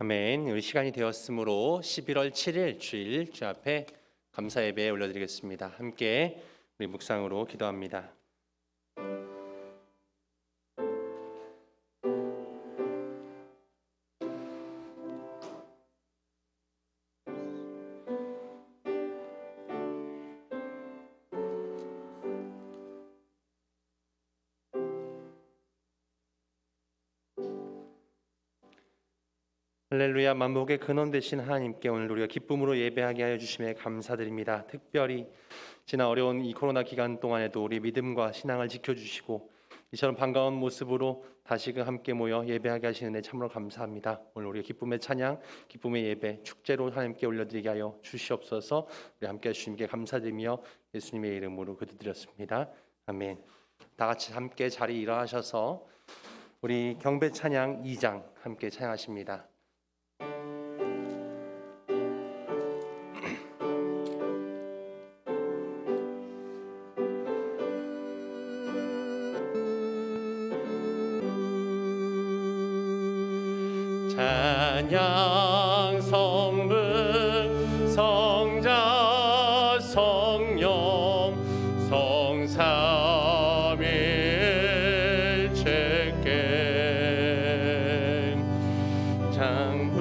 아멘. 우리 시간이 되었으므로 11월 7일 주일 주 앞에 감사 예배 올려드리겠습니다. 함께 우리 묵상으로 기도합니다. 할렐루야. 만복의 근원 되신 하나님께 오늘 우리가 기쁨으로 예배하게 하여 주심에 감사드립니다. 특별히 지난 어려운 이 코로나 기간 동안에도 우리 믿음과 신앙을 지켜주시고 이처럼 반가운 모습으로 다시금 함께 모여 예배하게 하시는 데 참으로 감사합니다. 오늘 우리가 기쁨의 찬양, 기쁨의 예배, 축제로 하나님께 올려드리게 하여 주시옵소서. 우리 함께 주님께 감사드리며 예수님의 이름으로 기도드렸습니다. 아멘. 다 같이 함께 자리 일어나셔서 우리 경배 찬양 2장 함께 찬양하십니다. 찬양 성분 성자 성령 성삼일체께 장부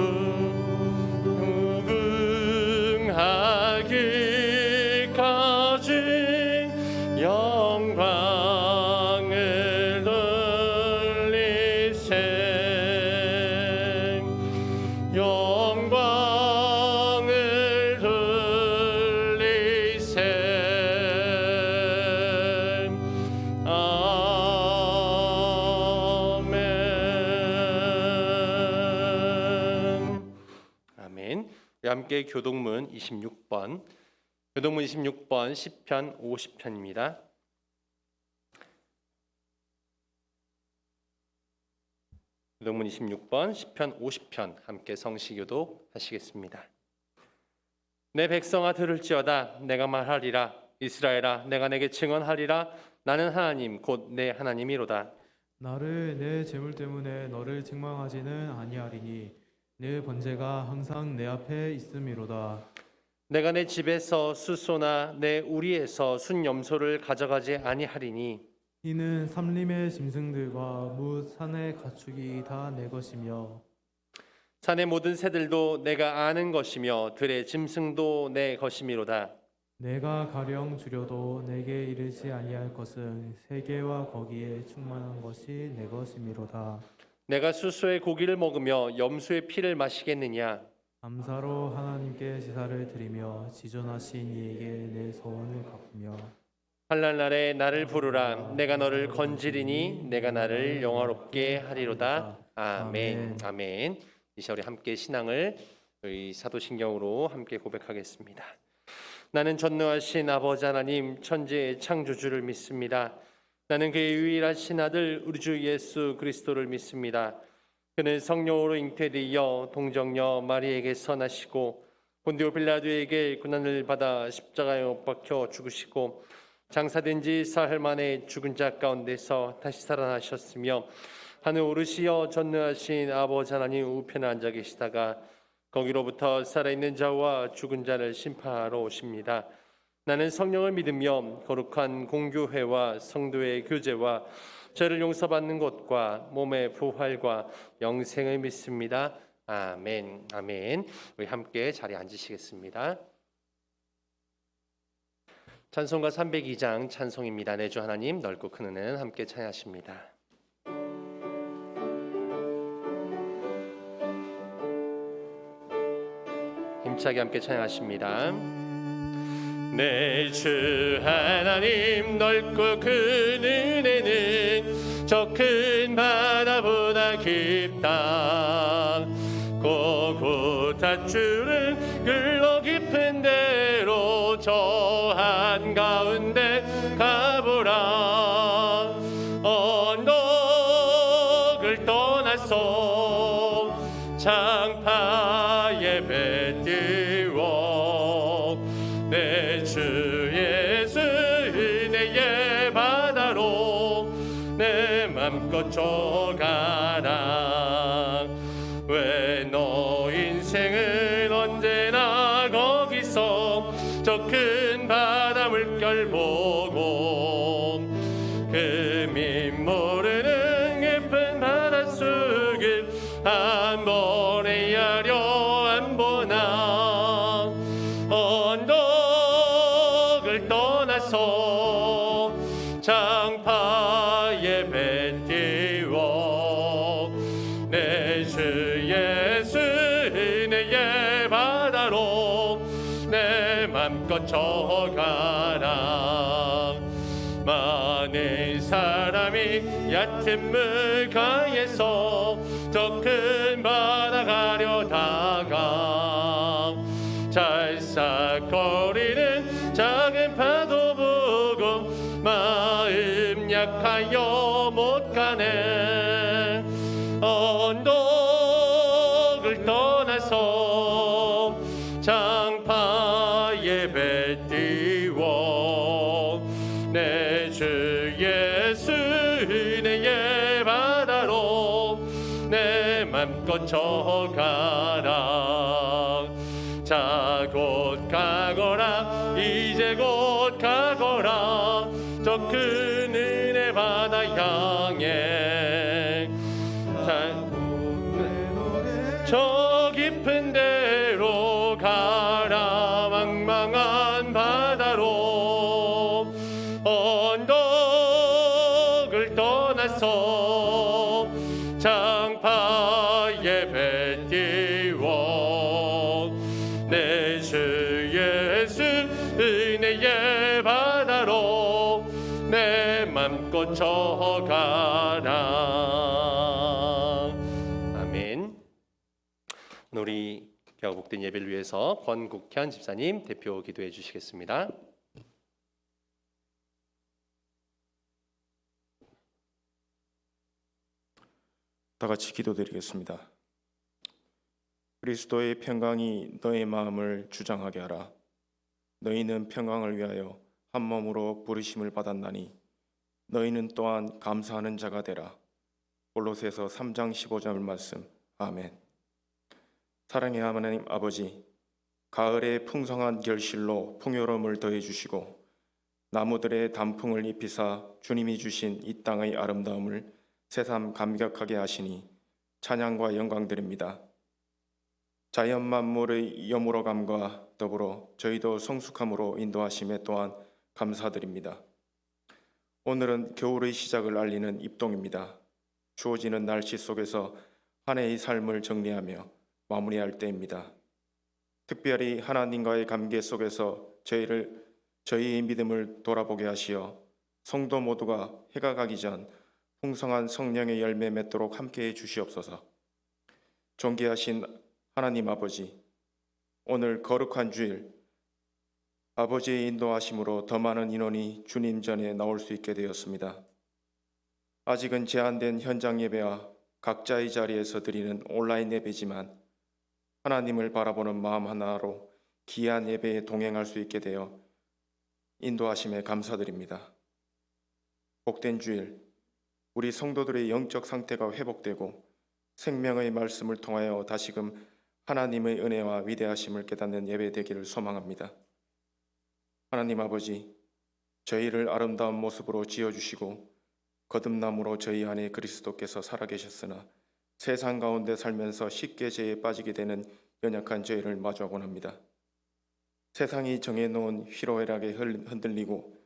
무궁하기까지 영광을 돌리세 영광을 돌리세. 아멘. 아멘. 우리 함께 교동문 26번 시편 50편입니다. 교동문 26번 시편 50편 함께 성시교독 하시겠습니다. 내 백성아 들을지어다. 내가 말하리라. 이스라엘아 내가 내게 증언하리라. 나는 하나님 곧 내 하나님이로다. 나를 내 재물 때문에 너를 책망하지는 아니하리니 내 번제가 항상 내 앞에 있음이로다. 내가 내 집에서 숫소나 내 우리에서 순염소를 가져가지 아니하리니 이는 삼림의 짐승들과 무 산의 가축이 다 내 것이며 산의 모든 새들도 내가 아는 것이며 들의 짐승도 내 것이미로다. 내가 가령 주려도 내게 이르지 아니할 것은 세계와 거기에 충만한 것이 내 것이미로다. 내가 숫소의 고기를 먹으며 염소의 피를 마시겠느냐. 감사로 하나님께 제사를 드리며 지존하신 이에게 내 소원을 갚으며 환난 날에 나를 부르라. 내가 너를 건지리니 내가 나를 영화롭게 하리로다. 아멘. 아멘. 이 시간 우리 함께 신앙을 우리 사도신경으로 함께 고백하겠습니다. 나는 전능하신 아버지 하나님 천지의 창조주를 믿습니다. 나는 그의 유일하신 아들 우리 주 예수 그리스도를 믿습니다. 그는 성령으로 잉태되어 동정녀 마리에게서 나시고 본디오 빌라도에게 고난을 받아 십자가에 못 박혀 죽으시고 장사된 지 사흘 만에 죽은 자 가운데서 다시 살아나셨으며 하늘 오르시어 전능하신 아버지 하나님 우편에 앉아 계시다가 거기로부터 살아있는 자와 죽은 자를 심판하러 오십니다. 나는 성령을 믿으며 거룩한 공교회와 성도의 교제와 죄를 용서받는 것과 몸의 부활과 영생을 믿습니다. 아멘. 아멘. 우리 함께 자리에 앉으시겠습니다. 찬송가 302장 찬송입니다. 내 주 하나님 넓고 큰 은혜는 함께 찬양하십니다. 힘차게 함께 찬양하십니다. 내 주 하나님 넓고 큰 은혜는 저 큰 바다보다 깊다. 고고타 주를 글로 깊은 데로 저 한가운데 가보라. 언덕을 떠나서 장파에 배 띄워 내 주 예수 은혜의 바다로 내 맘껏 져가라. 왜 너 금이 모르는 깊은 바닷속을 한 번에 헤아려 안 보나 언덕을 떠나서 장파에 배 띄워 내 주 예수 은혜의 바다로 내 맘껏 저가라. 많은 사람이 얕은 물가에서 저 큰 바다 가려다가 찰싹거리는 작은 파도 보고 마음 약하여 못 가네. 언덕을 떠나서 장파에 배 띄워 내 주 예수 은혜의 바다로 내 맘껏 저가라. 자 곧 가거라 이제 곧 가거라 저 큰 은혜 바다 향해 저 깊은 데로 가라. 망망한 바다로 언덕을 떠나서 장파에 배 띄워 내 주 예수 은혜의 바다로 내 맘껏 저가라. 아멘. 우리 교회 복된 예배를 위해서 권국현 집사님 대표 기도해 주시겠습니다. 다 같이 기도드리겠습니다. 그리스도의 평강이 너의 마음을 주장하게 하라. 너희는 평강을 위하여 한 몸으로 부르심을 받았나니 너희는 또한 감사하는 자가 되라. 골로새서 3장 15절 말씀. 아멘. 사랑의 하나님 아버지, 가을의 풍성한 결실로 풍요로움을 더해 주시고 나무들의 단풍을 입히사 주님이 주신 이 땅의 아름다움을 새삼 감격하게 하시니 찬양과 영광 드립니다. 자연 만물의 여물어감과 더불어 저희도 성숙함으로 인도하심에 또한 감사드립니다. 오늘은 겨울의 시작을 알리는 입동입니다. 추워지는 날씨 속에서 한 해의 삶을 정리하며 마무리할 때입니다. 특별히 하나님과의 관계 속에서 저희의 믿음을 돌아보게 하시어 성도 모두가 해가 가기 전 풍성한 성령의 열매 맺도록 함께해 주시옵소서. 존귀하신 하나님 아버지, 오늘 거룩한 주일 아버지의 인도하심으로 더 많은 인원이 주님 전에 나올 수 있게 되었습니다. 아직은 제한된 현장 예배와 각자의 자리에서 드리는 온라인 예배지만 하나님을 바라보는 마음 하나로 귀한 예배에 동행할 수 있게 되어 인도하심에 감사드립니다. 복된 주일, 우리 성도들의 영적 상태가 회복되고 생명의 말씀을 통하여 다시금 하나님의 은혜와 위대하심을 깨닫는 예배 되기를 소망합니다. 하나님 아버지, 저희를 아름다운 모습으로 지어주시고 거듭남으로 저희 안에 그리스도께서 살아계셨으나 세상 가운데 살면서 쉽게 죄에 빠지게 되는 연약한 저희를 마주하곤 합니다. 세상이 정해놓은 희로애락에 흔들리고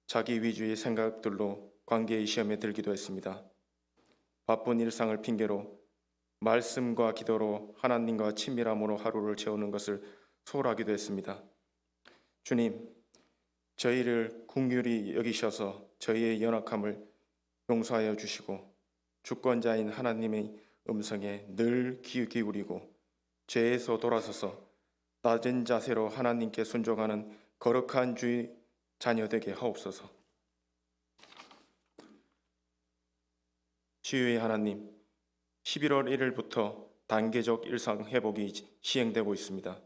자기 위주의 생각들로 관계의 시험에 들기도 했습니다. 바쁜 일상을 핑계로 말씀과 기도로 하나님과 친밀함으로 하루를 채우는 것을 소홀하기도 했습니다. 주님, 저희를 긍휼히 여기셔서 저희의 연약함을 용서하여 주시고 주권자인 하나님의 음성에 늘 귀 기울이고 죄에서 돌아서서 낮은 자세로 하나님께 순종하는 거룩한 주의 자녀 되게 하옵소서. 주의 하나님, 11월 1일부터 단계적 일상 회복이 시행되고 있습니다.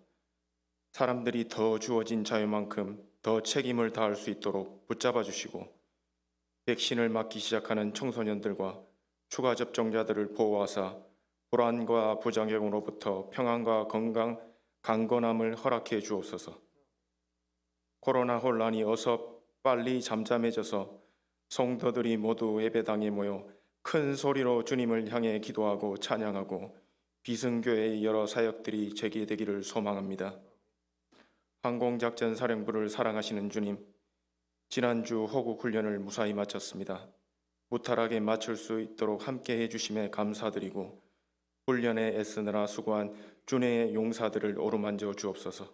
사람들이 더 주어진 자유만큼 더 책임을 다할 수 있도록 붙잡아 주시고 백신을 맞기 시작하는 청소년들과 추가 접종자들을 보호하사 불안과 부작용으로부터 평안과 건강, 강건함을 허락해 주옵소서. 코로나 혼란이 어서 빨리 잠잠해져서 성도들이 모두 예배당에 모여 큰 소리로 주님을 향해 기도하고 찬양하고 비승교회의 여러 사역들이 재개되기를 소망합니다. 항공작전사령부를 사랑하시는 주님, 지난주 호국 훈련을 무사히 마쳤습니다. 무탈하게 마칠 수 있도록 함께 해주심에 감사드리고 훈련에 애쓰느라 수고한 주내의 용사들을 어루만져 주옵소서.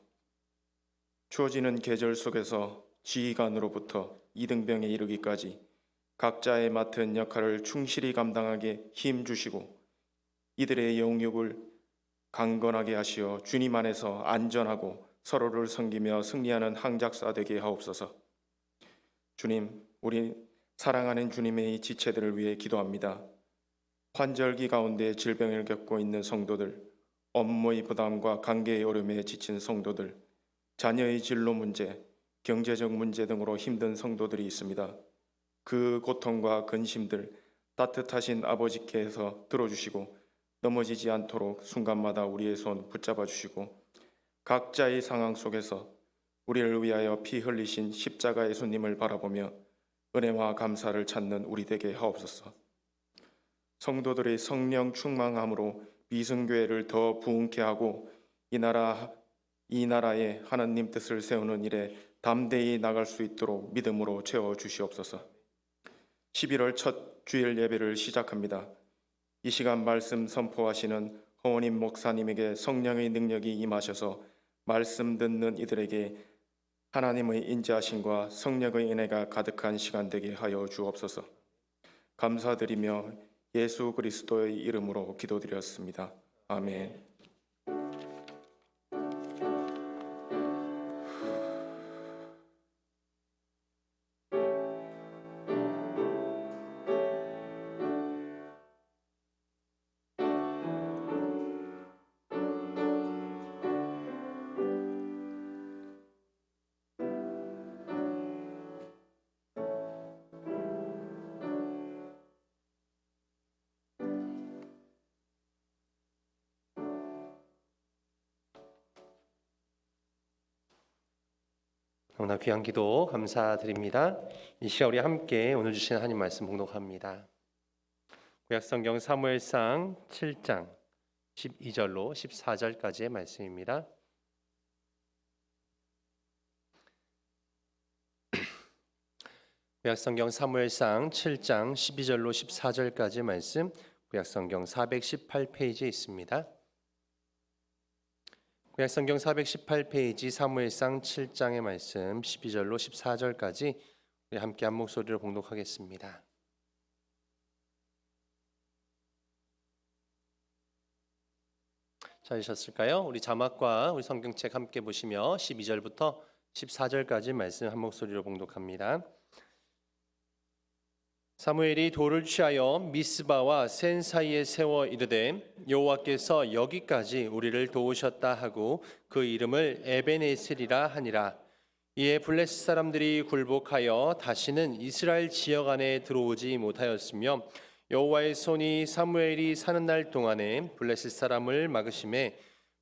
추워지는 계절 속에서 지휘관으로부터 이등병에 이르기까지 각자의 맡은 역할을 충실히 감당하게 힘 주시고 이들의 영육을 강건하게 하시어 주님 안에서 안전하고 서로를 섬기며 승리하는 항작사 되게 하옵소서. 주님, 우리 사랑하는 주님의 지체들을 위해 기도합니다. 환절기 가운데 질병을 겪고 있는 성도들, 업무의 부담과 관계의 어려움에 지친 성도들, 자녀의 진로 문제, 경제적 문제 등으로 힘든 성도들이 있습니다. 그 고통과 근심들 따뜻하신 아버지께서 들어주시고 넘어지지 않도록 순간마다 우리의 손 붙잡아 주시고 각자의 상황 속에서 우리를 위하여 피 흘리신 십자가 예수님을 바라보며 은혜와 감사를 찾는 우리 되게 하옵소서. 성도들의 성령 충만함으로 미승교회를 더 부흥케 하고 이 나라에 하나님 뜻을 세우는 일에 담대히 나갈 수 있도록 믿음으로 채워 주시옵소서. 11월 첫 주일 예배를 시작합니다. 이 시간 말씀 선포하시는 허원임 목사님에게 성령의 능력이 임하셔서 말씀 듣는 이들에게 하나님의 인자하심과 성령의 은혜가 가득한 시간 되게 하여 주옵소서. 감사드리며 예수 그리스도의 이름으로 기도드렸습니다. 아멘. 너무나 귀한 기도 감사드립니다. 이 시간 우리 함께 오늘 주신 하나님 말씀 봉독합니다. 구약성경 사무엘상 7장 12절로 14절까지의 말씀입니다. 구약성경 사무엘상 7장 12절로 14절까지의 말씀, 구약성경 418페이지에 있습니다. 구약성경 418페이지 사무엘상 7장의 말씀 12절로 14절까지 우리 함께 한 목소리로 봉독하겠습니다. 찾으셨을까요? 우리 자막과 우리 성경책 함께 보시며 12절부터 14절까지 말씀 한 목소리로 봉독합니다. 사무엘이 돌을 취하여 미스바와 센 사이에 세워 이르되 여호와께서 여기까지 우리를 도우셨다 하고 그 이름을 에베네셀이라 하니라. 이에 블레셋 사람들이 굴복하여 다시는 이스라엘 지역 안에 들어오지 못하였으며 여호와의 손이 사무엘이 사는 날 동안에 블레셋 사람을 막으심에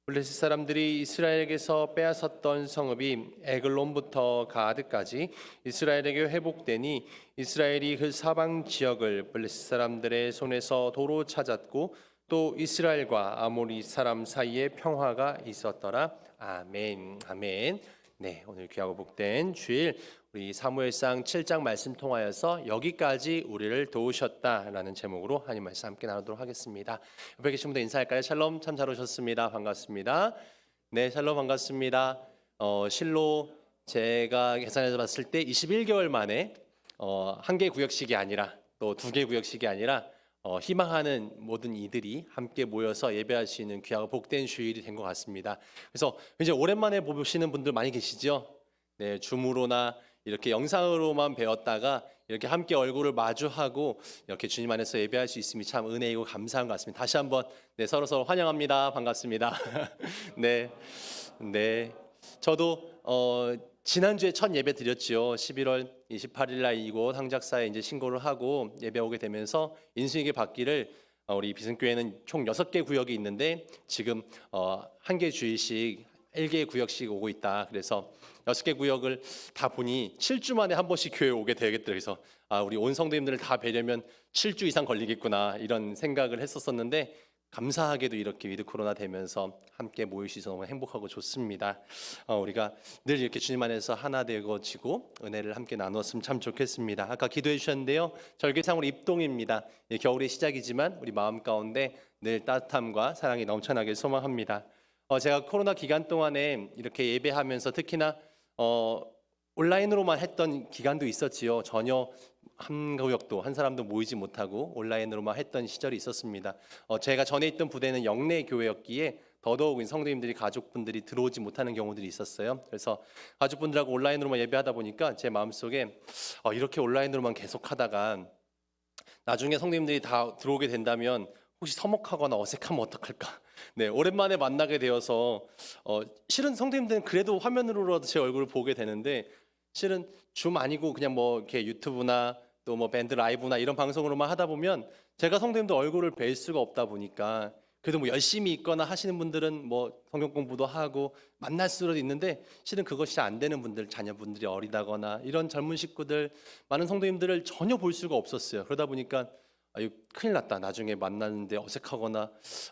블레셋 사람들이 이스라엘에게서 빼앗았던 성읍이 에글론부터 가드까지 이스라엘에게 회복되니 이스라엘이 그 사방 지역을 블레셋 사람들의 손에서 도로 찾았고 또 이스라엘과 아모리 사람 사이에 평화가 있었더라. 아멘. 아멘. 네, 오늘 귀하고 복된 주일 우리 사무엘상 7장 말씀 통하여서 여기까지 우리를 도우셨다라는 제목으로 하나님 말씀 함께 나누도록 하겠습니다. 옆에 계신 분들 인사할까요? 샬롬, 참 잘 오셨습니다. 반갑습니다. 네, 샬롬 반갑습니다. 실로 제가 계산해서 봤을 때 21개월 만에 한 개 구역식이 아니라 또 두 개 구역식이 아니라 희망하는 모든 이들이 함께 모여서 예배할 수 있는 귀하고 복된 주일이 된 것 같습니다. 그래서 이제 오랜만에 보시는 분들 많이 계시죠? 네, 줌으로나 이렇게 영상으로만 배웠다가 이렇게 함께 얼굴을 마주하고 이렇게 주님 안에서 예배할 수 있음이 참 은혜이고 감사한 것 같습니다. 다시 한번 네, 서로 환영합니다. 반갑습니다. 네, 네, 저도 지난주에 첫 예배 드렸지요. 11월 28일 날 이곳 항작사에 이제 신고를 하고 예배 오게 되면서 인수인계 받기를 우리 비승교회는 총 6개 구역이 있는데 지금 한 개 주일씩 1개 구역씩 오고 있다. 그래서 6개 구역을 다 보니 7주 만에 한 번씩 교회 오게 되겠더라고요. 그래서 우리 온 성도님들을 다 뵈려면 7주 이상 걸리겠구나 이런 생각을 했었었는데 감사하게도 이렇게 위드 코로나 되면서 함께 모일 수 있어서 너무 행복하고 좋습니다. 우리가 늘 이렇게 주님 안에서 하나 되어지고 은혜를 함께 나누었으면 참 좋겠습니다. 아까 기도해 주셨는데요. 절기상으로 입동입니다. 겨울의 시작이지만 우리 마음 가운데 늘 따뜻함과 사랑이 넘쳐나길 소망합니다. 제가 코로나 기간 동안에 이렇게 예배하면서 특히나 온라인으로만 했던 기간도 있었지요. 전혀 한 구역도 한 사람도 모이지 못하고 온라인으로만 했던 시절이 있었습니다. 제가 전에 있던 부대는 영내 교회였기에 더더욱 성도님들이 가족분들이 들어오지 못하는 경우들이 있었어요. 그래서 가족분들하고 온라인으로만 예배하다 보니까 제 마음속에 이렇게 온라인으로만 계속하다가 나중에 성도님들이 다 들어오게 된다면 혹시 서먹하거나 어색하면 어떡할까? 네, 오랜만에 만나게 되어서 실은 성도님들은 그래도 화면으로라도 제 얼굴을 보게 되는데 실은 줌 아니고 그냥 뭐 이렇게 유튜브나 또 뭐 밴드 라이브나 이런 방송으로만 하다 보면 제가 성도님들 얼굴을 뵐 수가 없다 보니까 그래도 뭐 열심히 있거나 하시는 분들은 뭐 성경 공부도 하고 만날 수도 있는데 실은 그것이 안 되는 분들, 자녀분들이 어리다거나 이런 젊은 식구들 많은 성도님들을 전혀 볼 수가 없었어요. 그러다 보니까 이거 큰일 났다. 나중에 만나는데 어색하거나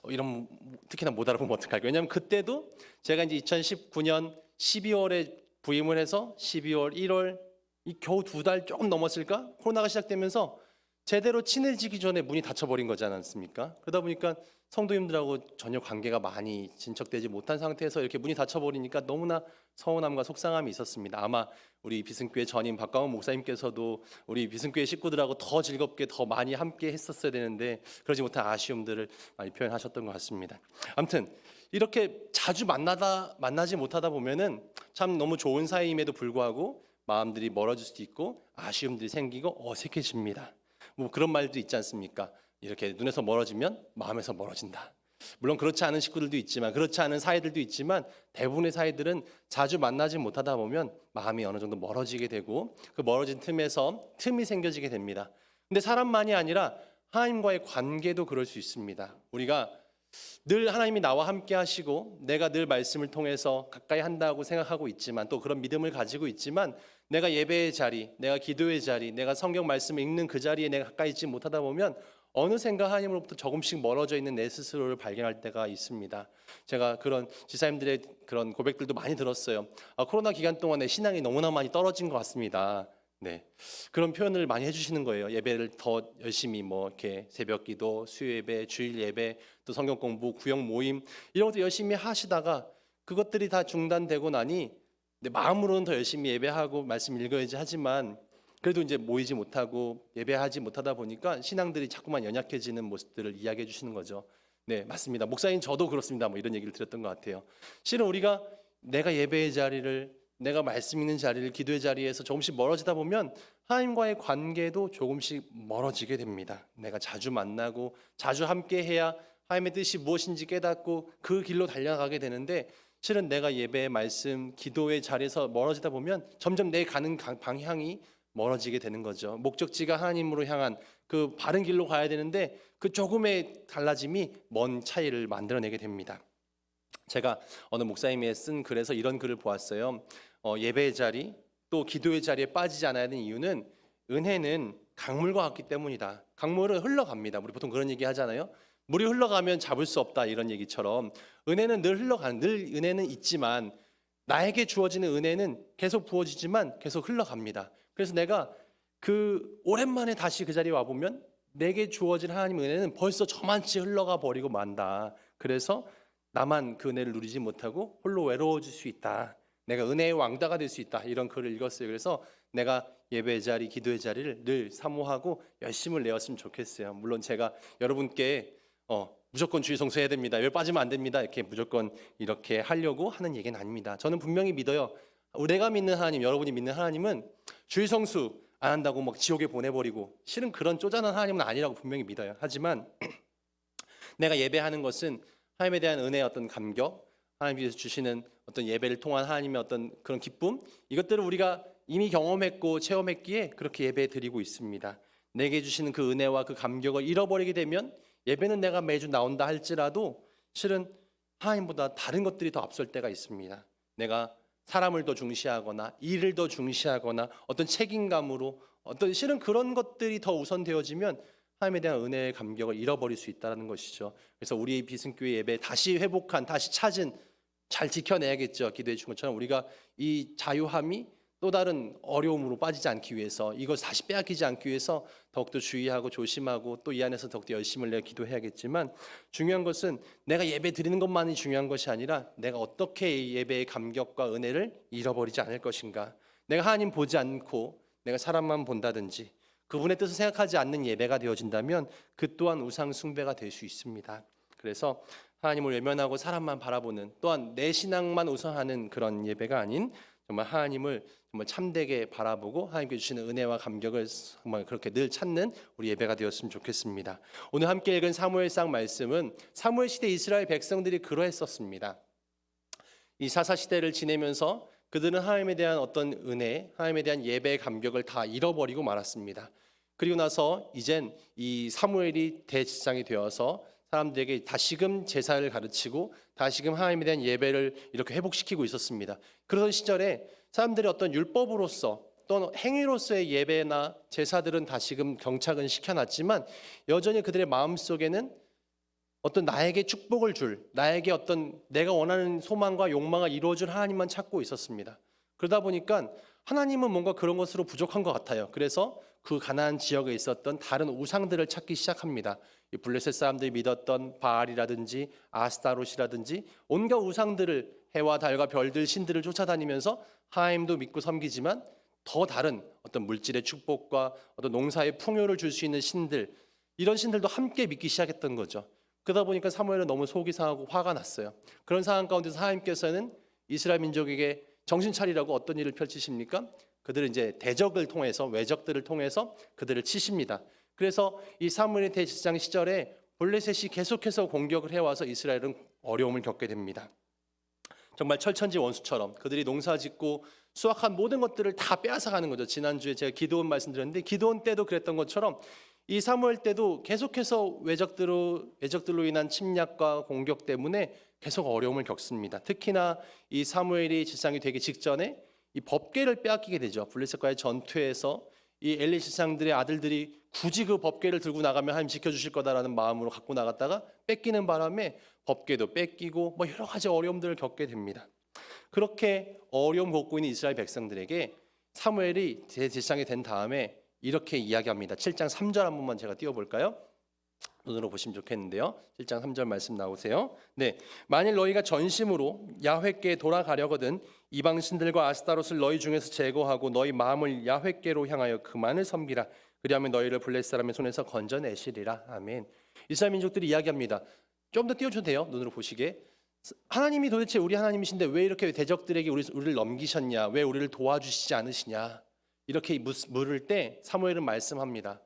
이런 특히나 못 알아보면 어떡할까? 왜냐하면 그때도 제가 이제 2019년 12월에 부임을 해서 12월, 1월 이 겨우 2달 조금 넘었을까? 코로나가 시작되면서 제대로 친해지기 전에 문이 닫혀버린 거지 않습니까? 그러다 보니까 성도님들하고 전혀 관계가 많이 진척되지 못한 상태에서 이렇게 문이 닫혀버리니까 너무나 서운함과 속상함이 있었습니다. 아마 우리 비승교회 전임 박광훈 목사님께서도 우리 비승교회 식구들하고 더 즐겁게 더 많이 함께 했었어야 되는데 그러지 못한 아쉬움들을 많이 표현하셨던 것 같습니다. 아무튼 이렇게 자주 만나지 못하다 보면은 참 너무 좋은 사이임에도 불구하고 마음들이 멀어질 수도 있고 아쉬움들이 생기고 어색해집니다. 뭐 그런 말도 있지 않습니까? 이렇게 눈에서 멀어지면 마음에서 멀어진다. 물론 그렇지 않은 식구들도 있지만 그렇지 않은 사이들도 있지만 대부분의 사이들은 자주 만나지 못하다 보면 마음이 어느 정도 멀어지게 되고 그 멀어진 틈에서 틈이 생겨지게 됩니다. 근데 사람만이 아니라 하나님과의 관계도 그럴 수 있습니다. 우리가 늘 하나님이 나와 함께 하시고 내가 늘 말씀을 통해서 가까이 한다고 생각하고 있지만 또 그런 믿음을 가지고 있지만 내가 예배의 자리, 내가 기도의 자리, 내가 성경 말씀을 읽는 그 자리에 내가 가까이 있지 못하다 보면 어느샌가 하나님으로부터 조금씩 멀어져 있는 내 스스로를 발견할 때가 있습니다. 제가 그런 지사님들의 그런 고백들도 많이 들었어요. 코로나 기간 동안에 신앙이 너무나 많이 떨어진 것 같습니다. 네, 그런 표현을 많이 해주시는 거예요. 예배를 더 열심히 뭐 이렇게 새벽기도, 수요예배, 주일예배, 또 성경 공부, 구역 모임 이런 것도 열심히 하시다가 그것들이 다 중단되고 나니 내 마음으로는 더 열심히 예배하고 말씀 읽어야지 하지만 그래도 이제 모이지 못하고 예배하지 못하다 보니까 신앙들이 자꾸만 연약해지는 모습들을 이야기해 주시는 거죠. 네, 맞습니다. 목사님 저도 그렇습니다. 뭐 이런 얘기를 드렸던 것 같아요. 실은 우리가 내가 예배의 자리를 내가 말씀 있는 자리를 기도의 자리에서 조금씩 멀어지다 보면 하나님과의 관계도 조금씩 멀어지게 됩니다. 내가 자주 만나고 자주 함께 해야 하나님의 뜻이 무엇인지 깨닫고 그 길로 달려가게 되는데 실은 내가 예배의 말씀, 기도의 자리에서 멀어지다 보면 점점 내 가는 방향이 멀어지게 되는 거죠. 목적지가 하나님으로 향한 그 바른 길로 가야 되는데 그 조금의 달라짐이 먼 차이를 만들어내게 됩니다. 제가 어느 목사님이 쓴 글에서 이런 글을 보았어요. 예배의 자리 또 기도의 자리에 빠지지 않아야 하는 이유는 은혜는 강물과 같기 때문이다. 강물은 흘러갑니다. 우리 보통 그런 얘기 하잖아요. 물이 흘러가면 잡을 수 없다 이런 얘기처럼 은혜는 늘 흘러가는 늘 은혜는 있지만 나에게 주어지는 은혜는 계속 부어지지만 계속 흘러갑니다. 그래서 내가 그 오랜만에 다시 그 자리에 와보면 내게 주어진 하나님 은혜는 벌써 저만치 흘러가 버리고 만다. 그래서 나만 그 은혜를 누리지 못하고 홀로 외로워질 수 있다. 내가 은혜의 왕다가 될 수 있다. 이런 글을 읽었어요. 그래서 내가 예배의 자리, 기도의 자리를 늘 사모하고 열심을 내었으면 좋겠어요. 물론 제가 여러분께 무조건 주일 성수해야 됩니다. 왜 빠지면 안 됩니다. 이렇게 무조건 이렇게 하려고 하는 얘기는 아닙니다. 저는 분명히 믿어요. 내가 믿는 하나님, 여러분이 믿는 하나님은 주일 성수 안 한다고 막 지옥에 보내버리고 실은 그런 쪼잔한 하나님은 아니라고 분명히 믿어요. 하지만 내가 예배하는 것은 하나님에 대한 은혜의 어떤 감격, 하나님께서 주시는 어떤 예배를 통한 하나님의 어떤 그런 기쁨, 이것들을 우리가 이미 경험했고 체험했기에 그렇게 예배 드리고 있습니다. 내게 주시는 그 은혜와 그 감격을 잃어버리게 되면 예배는 내가 매주 나온다 할지라도 실은 하나님보다 다른 것들이 더 앞설 때가 있습니다. 내가 사람을 더 중시하거나 일을 더 중시하거나 어떤 책임감으로 어떤 실은 그런 것들이 더 우선되어지면 하나님에 대한 은혜의 감격을 잃어버릴 수 있다는 것이죠. 그래서 우리 비승교회 예배 다시 회복한, 다시 찾은, 잘 지켜내야겠죠. 기도해 준 것처럼 우리가 이 자유함이 또 다른 어려움으로 빠지지 않기 위해서, 이것을 다시 빼앗기지 않기 위해서 더욱더 주의하고 조심하고 또 이 안에서 더욱더 열심을 내어 기도해야겠지만, 중요한 것은 내가 예배 드리는 것만이 중요한 것이 아니라 내가 어떻게 이 예배의 감격과 은혜를 잃어버리지 않을 것인가. 내가 하나님 보지 않고 내가 사람만 본다든지 그분의 뜻을 생각하지 않는 예배가 되어진다면 그 또한 우상 숭배가 될 수 있습니다. 그래서 하나님을 외면하고 사람만 바라보는, 또한 내 신앙만 우선하는 그런 예배가 아닌 정말 하나님을 정말 참되게 바라보고 하나님께 주시는 은혜와 감격을 정말 그렇게 늘 찾는 우리 예배가 되었으면 좋겠습니다. 오늘 함께 읽은 사무엘상 말씀은 사무엘 시대 이스라엘 백성들이 그러했었습니다. 이 사사 시대를 지내면서 그들은 하나님에 대한 어떤 은혜, 하나님에 대한 예배의 감격을 다 잃어버리고 말았습니다. 그리고 나서 이젠 이 사무엘이 대제사장이 되어서 사람들에게 다시금 제사를 가르치고 다시금 하나님에 대한 예배를 이렇게 회복시키고 있었습니다. 그러던 시절에 사람들이 어떤 율법으로서 또는 행위로서의 예배나 제사들은 다시금 경착은 시켜놨지만 여전히 그들의 마음속에는 어떤 나에게 축복을 줄, 나에게 어떤 내가 원하는 소망과 욕망을 이루어줄 하나님만 찾고 있었습니다. 그러다 보니까 하나님은 뭔가 그런 것으로 부족한 것 같아요. 그래서 그 가나안 지역에 있었던 다른 우상들을 찾기 시작합니다. 이 블레셋 사람들이 믿었던 바알이라든지 아스타롯이라든지 온갖 우상들을, 해와 달과 별들 신들을 쫓아다니면서 하나님도 믿고 섬기지만 더 다른 어떤 물질의 축복과 어떤 농사의 풍요를 줄 수 있는 신들, 이런 신들도 함께 믿기 시작했던 거죠. 그러다 보니까 사무엘은 너무 속이 상하고 화가 났어요. 그런 상황 가운데서 하나님께서는 이스라엘 민족에게 정신 차리라고 어떤 일을 펼치십니까? 그들은 이제 대적을 통해서, 외적들을 통해서 그들을 치십니다. 그래서 이 사무엘의 대제사장 시절에 블레셋이 계속해서 공격을 해와서 이스라엘은 어려움을 겪게 됩니다. 정말 철천지 원수처럼 그들이 농사짓고 수확한 모든 것들을 다 빼앗아가는 거죠. 지난주에 제가 기드온 말씀드렸는데 기드온 때도 그랬던 것처럼 이 사무엘 때도 계속해서 외적들로 인한 침략과 공격 때문에 계속 어려움을 겪습니다. 특히나 이 사무엘이 제사장이 되기 직전에 이 법궤를 빼앗기게 되죠. 블레셋과의 전투에서 이 엘리 제사장들의 아들들이 굳이 그 법궤를 들고 나가면 하나님 지켜주실 거다라는 마음으로 갖고 나갔다가 뺏기는 바람에 법궤도 뺏기고 뭐 여러 가지 어려움들을 겪게 됩니다. 그렇게 어려움 겪고 있는 이스라엘 백성들에게 사무엘이 대제사장이 된 다음에 이렇게 이야기합니다. 7장 3절 한 번만 제가 띄워볼까요? 눈으로 보시면 좋겠는데요. 7장 3절 말씀 나오세요. 네, 만일 너희가 전심으로 야훼께 돌아가려거든 이방 신들과 아스타롯을 너희 중에서 제거하고 너희 마음을 야훼께로 향하여 그만을 섬기라. 그리하면 너희를 블레셋 사람의 손에서 건져내시리라. 아멘. 이스라엘 민족들이 이야기합니다. 좀 더 띄워줘도 돼요. 눈으로 보시게. 하나님이 도대체 우리 하나님이신데 왜 이렇게 대적들에게 우리를 넘기셨냐? 왜 우리를 도와주시지 않으시냐? 이렇게 물을 때 사무엘은 말씀합니다.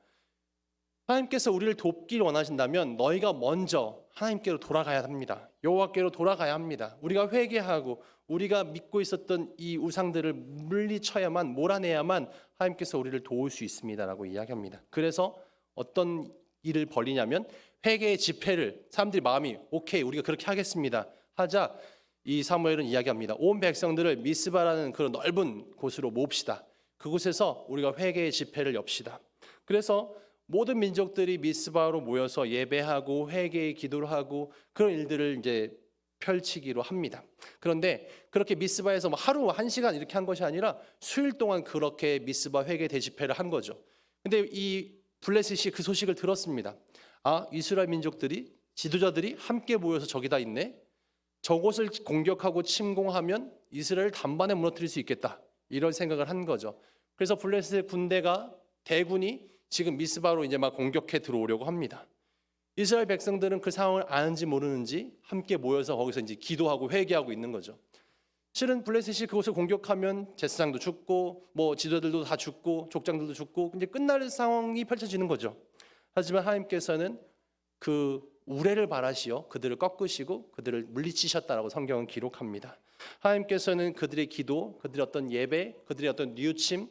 하나님께서 우리를 돕기를 원하신다면 너희가 먼저 하나님께로 돌아가야 합니다. 여호와께로 돌아가야 합니다. 우리가 회개하고 우리가 믿고 있었던 이 우상들을 물리쳐야만, 몰아내야만 하나님께서 우리를 도울 수 있습니다라고 이야기합니다. 그래서 어떤 일을 벌이냐면 회개의 집회를, 사람들이 마음이 오케이 우리가 그렇게 하겠습니다 하자 이 사무엘은 이야기합니다. 온 백성들을 미스바라는 그런 넓은 곳으로 모읍시다. 그곳에서 우리가 회개의 집회를 엽시다. 그래서 모든 민족들이 미스바로 모여서 예배하고 회개의 기도를 하고 그런 일들을 이제 펼치기로 합니다. 그런데 그렇게 미스바에서 뭐 하루 1시간 이렇게 한 것이 아니라 수일 동안 그렇게 미스바 회개 대집회를 한 거죠. 근데 이 블레셋이 그 소식을 들었습니다. 아, 이스라엘 민족들이, 지도자들이 함께 모여서 저기다 있네. 저곳을 공격하고 침공하면 이스라엘을 단번에 무너뜨릴 수 있겠다. 이런 생각을 한 거죠. 그래서 블레셋의 군대가, 대군이 지금 미스바로 이제 막 공격해 들어오려고 합니다. 이스라엘 백성들은 그 상황을 아는지 모르는지 함께 모여서 거기서 이제 기도하고 회개하고 있는 거죠. 실은 블레셋이 그곳을 공격하면 제사장도 죽고 뭐 지도자들도 다 죽고 족장들도 죽고 이제 끝날 상황이 펼쳐지는 거죠. 하지만 하나님께서는 그 우레를 바라시어 그들을 꺾으시고 그들을 물리치셨다라고 성경은 기록합니다. 하나님께서는 그들의 기도, 그들의 어떤 예배, 그들의 어떤 뉘우침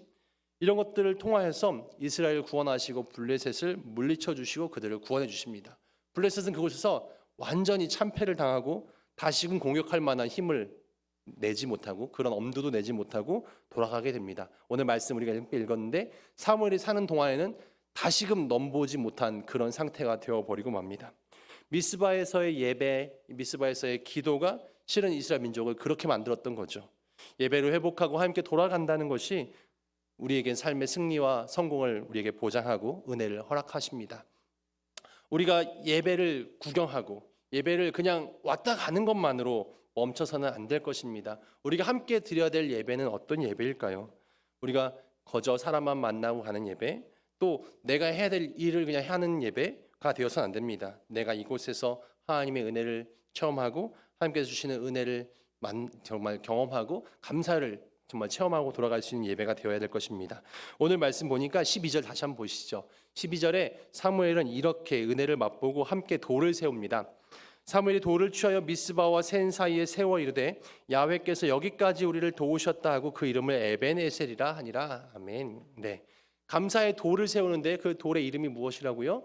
이런 것들을 통하여서 이스라엘을 구원하시고 블레셋을 물리쳐 주시고 그들을 구원해 주십니다. 블레셋은 그곳에서 완전히 참패를 당하고 다시금 공격할 만한 힘을 내지 못하고 그런 엄두도 내지 못하고 돌아가게 됩니다. 오늘 말씀 우리가 읽었는데 사무엘이 사는 동안에는 다시금 넘보지 못한 그런 상태가 되어버리고 맙니다. 미스바에서의 예배, 미스바에서의 기도가 실은 이스라엘 민족을 그렇게 만들었던 거죠. 예배를 회복하고 하나님께 돌아간다는 것이 우리에겐 삶의 승리와 성공을 우리에게 보장하고 은혜를 허락하십니다. 우리가 예배를 구경하고 예배를 그냥 왔다 가는 것만으로 멈춰서는 안 될 것입니다. 우리가 함께 드려야 될 예배는 어떤 예배일까요? 우리가 거저 사람만 만나고 가는 예배, 또 내가 해야 될 일을 그냥 하는 예배가 되어서는 안 됩니다. 내가 이곳에서 하나님의 은혜를 체험하고 하나님께서 주시는 은혜를 정말 경험하고 감사를 정말 체험하고 돌아갈 수 있는 예배가 되어야 될 것입니다. 오늘 말씀 보니까 12절 다시 한번 보시죠. 12절에 사무엘은 이렇게 은혜를 맛보고 함께 돌을 세웁니다. 사무엘이 돌을 취하여 미스바와 센 사이에 세워 이르되 야훼께서 여기까지 우리를 도우셨다 하고 그 이름을 에벤에셀이라 하니라. 아멘. 네. 감사의 돌을 세우는데 그 돌의 이름이 무엇이라고요?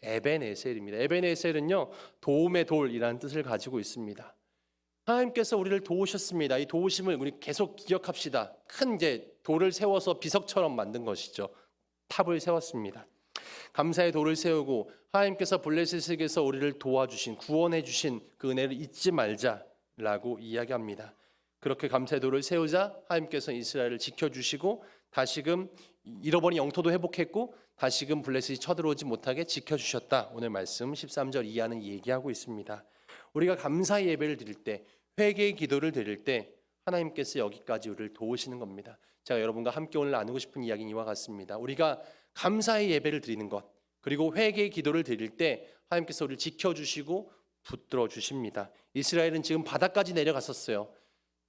에벤에셀입니다. 에벤에셀은요, 도움의 돌이라는 뜻을 가지고 있습니다. 하나님께서 우리를 도우셨습니다. 이 도우심을 우리 계속 기억합시다. 큰 이제 돌을 세워서 비석처럼 만든 것이죠. 탑을 세웠습니다. 감사의 돌을 세우고 하나님께서 블레셋에게서 우리를 도와주신, 구원해 주신 그 은혜를 잊지 말자라고 이야기합니다. 그렇게 감사의 돌을 세우자 하나님께서 이스라엘을 지켜주시고 다시금 잃어버린 영토도 회복했고 다시금 블레셋이 쳐들어오지 못하게 지켜주셨다. 오늘 말씀 13절 이하는 얘기하고 있습니다. 우리가 감사의 예배를 드릴 때, 회개의 기도를 드릴 때 하나님께서 여기까지 우리를 도우시는 겁니다. 제가 여러분과 함께 오늘 나누고 싶은 이야기는 이와 같습니다. 우리가 감사의 예배를 드리는 것, 그리고 회개의 기도를 드릴 때 하나님께서 우리를 지켜주시고 붙들어 주십니다. 이스라엘은 지금 바다까지 내려갔었어요.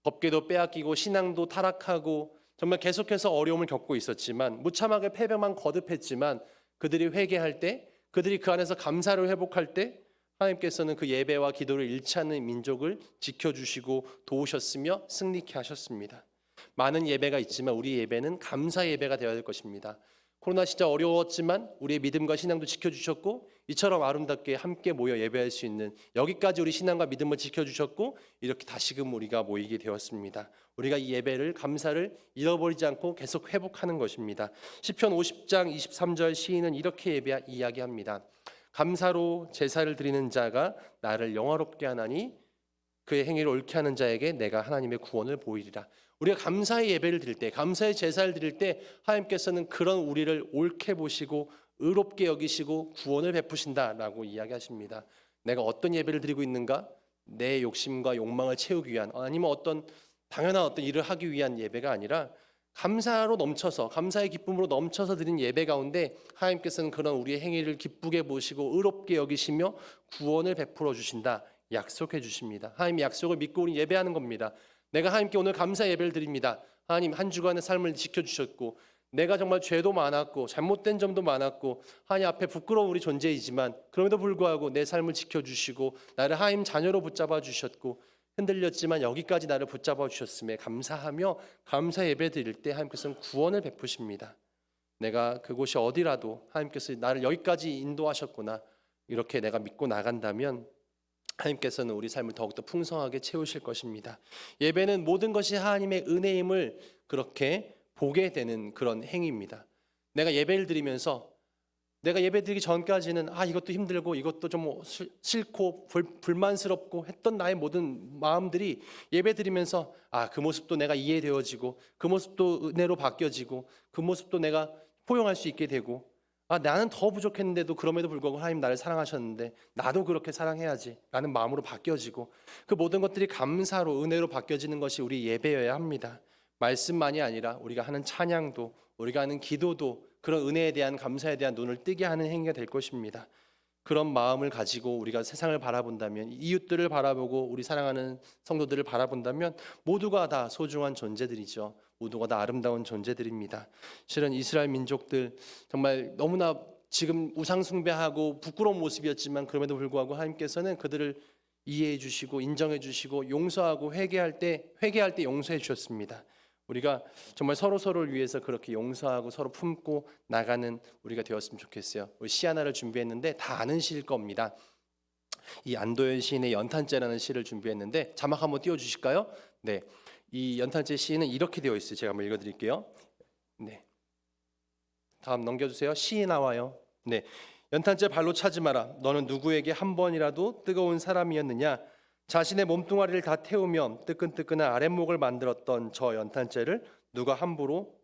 법궤도 빼앗기고 신앙도 타락하고 정말 계속해서 어려움을 겪고 있었지만 무참하게 패배만 거듭했지만 그들이 회개할 때, 그들이 그 안에서 감사를 회복할 때 하나님께서는 그 예배와 기도를 잃지 않는 민족을 지켜주시고 도우셨으며 승리케 하셨습니다. 많은 예배가 있지만 우리 예배는 감사 예배가 되어야 될 것입니다. 코로나 시절 어려웠지만 우리의 믿음과 신앙도 지켜주셨고 이처럼 아름답게 함께 모여 예배할 수 있는 여기까지 우리 신앙과 믿음을 지켜주셨고 이렇게 다시금 우리가 모이게 되었습니다. 우리가 이 예배를 감사를 잃어버리지 않고 계속 회복하는 것입니다. 시편 50장 23절 시인은 이렇게 이야기합니다. 감사로 제사를 드리는 자가 나를 영화롭게 하나니 그의 행위를 옳게 하는 자에게 내가 하나님의 구원을 보이리라. 우리가 감사의 예배를 드릴 때, 감사의 제사를 드릴 때 하나님께서는 그런 우리를 옳게 보시고 의롭게 여기시고 구원을 베푸신다라고 이야기하십니다. 내가 어떤 예배를 드리고 있는가? 내 욕심과 욕망을 채우기 위한, 아니면 어떤 당연한 어떤 일을 하기 위한 예배가 아니라 감사로 넘쳐서, 감사의 기쁨으로 넘쳐서 드린 예배 가운데 하나님께서는 그런 우리의 행위를 기쁘게 보시고 의롭게 여기시며 구원을 베풀어 주신다 약속해 주십니다. 하나님의 약속을 믿고 우리 예배하는 겁니다. 내가 하나님께 오늘 감사 예배를 드립니다. 하나님 한 주간의 삶을 지켜주셨고 내가 정말 죄도 많았고 잘못된 점도 많았고 하나님 앞에 부끄러운 우리 존재이지만 그럼에도 불구하고 내 삶을 지켜주시고 나를 하나님 자녀로 붙잡아 주셨고 흔들렸지만 여기까지 나를 붙잡아 주셨음에 감사하며 감사 예배 드릴 때 하나님께서는 구원을 베푸십니다. 내가 그곳이 어디라도 하나님께서 나를 여기까지 인도하셨구나 이렇게 내가 믿고 나간다면 하나님께서는 우리 삶을 더욱더 풍성하게 채우실 것입니다. 예배는 모든 것이 하나님의 은혜임을 그렇게 보게 되는 그런 행위입니다. 내가 예배를 드리면서 내가 예배 드리기 전까지는 이것도 힘들고 이것도 좀 싫고 불만스럽고 했던 나의 모든 마음들이 예배 드리면서 그 모습도 내가 이해되어지고 그 모습도 은혜로 바뀌어지고 그 모습도 내가 포용할 수 있게 되고 나는 더 부족했는데도 그럼에도 불구하고 하나님 나를 사랑하셨는데 나도 그렇게 사랑해야지 라는 마음으로 바뀌어지고 그 모든 것들이 감사로 은혜로 바뀌어지는 것이 우리 예배여야 합니다. 말씀만이 아니라 우리가 하는 찬양도 우리가 하는 기도도 그런 은혜에 대한 감사에 대한 눈을 뜨게 하는 행위가 될 것입니다. 그런 마음을 가지고 우리가 세상을 바라본다면 이웃들을 바라보고 우리 사랑하는 성도들을 바라본다면 모두가 다 소중한 존재들이죠. 모두가 다 아름다운 존재들입니다. 실은 이스라엘 민족들 정말 너무나 지금 우상 숭배하고 부끄러운 모습이었지만 그럼에도 불구하고 하나님께서는 그들을 이해해 주시고 인정해 주시고 용서하고 회개할 때 용서해 주셨습니다. 우리가 정말 서로를 위해서 그렇게 용서하고 서로 품고 나가는 우리가 되었으면 좋겠어요. 우리 시 하나를 준비했는데 다 아는 시일 겁니다. 이 안도현 시인의 연탄재라는 시를 준비했는데 자막 한번 띄워주실까요? 네, 이 연탄재 시인은 이렇게 되어 있어요. 제가 한번 읽어드릴게요. 네, 다음 넘겨주세요. 시이 나와요. 네, 연탄재 발로 차지 마라. 너는 누구에게 한 번이라도 뜨거운 사람이었느냐? 자신의 몸뚱아리를 다 태우며 뜨끈뜨끈한 아랫목을 만들었던 저 연탄재를 누가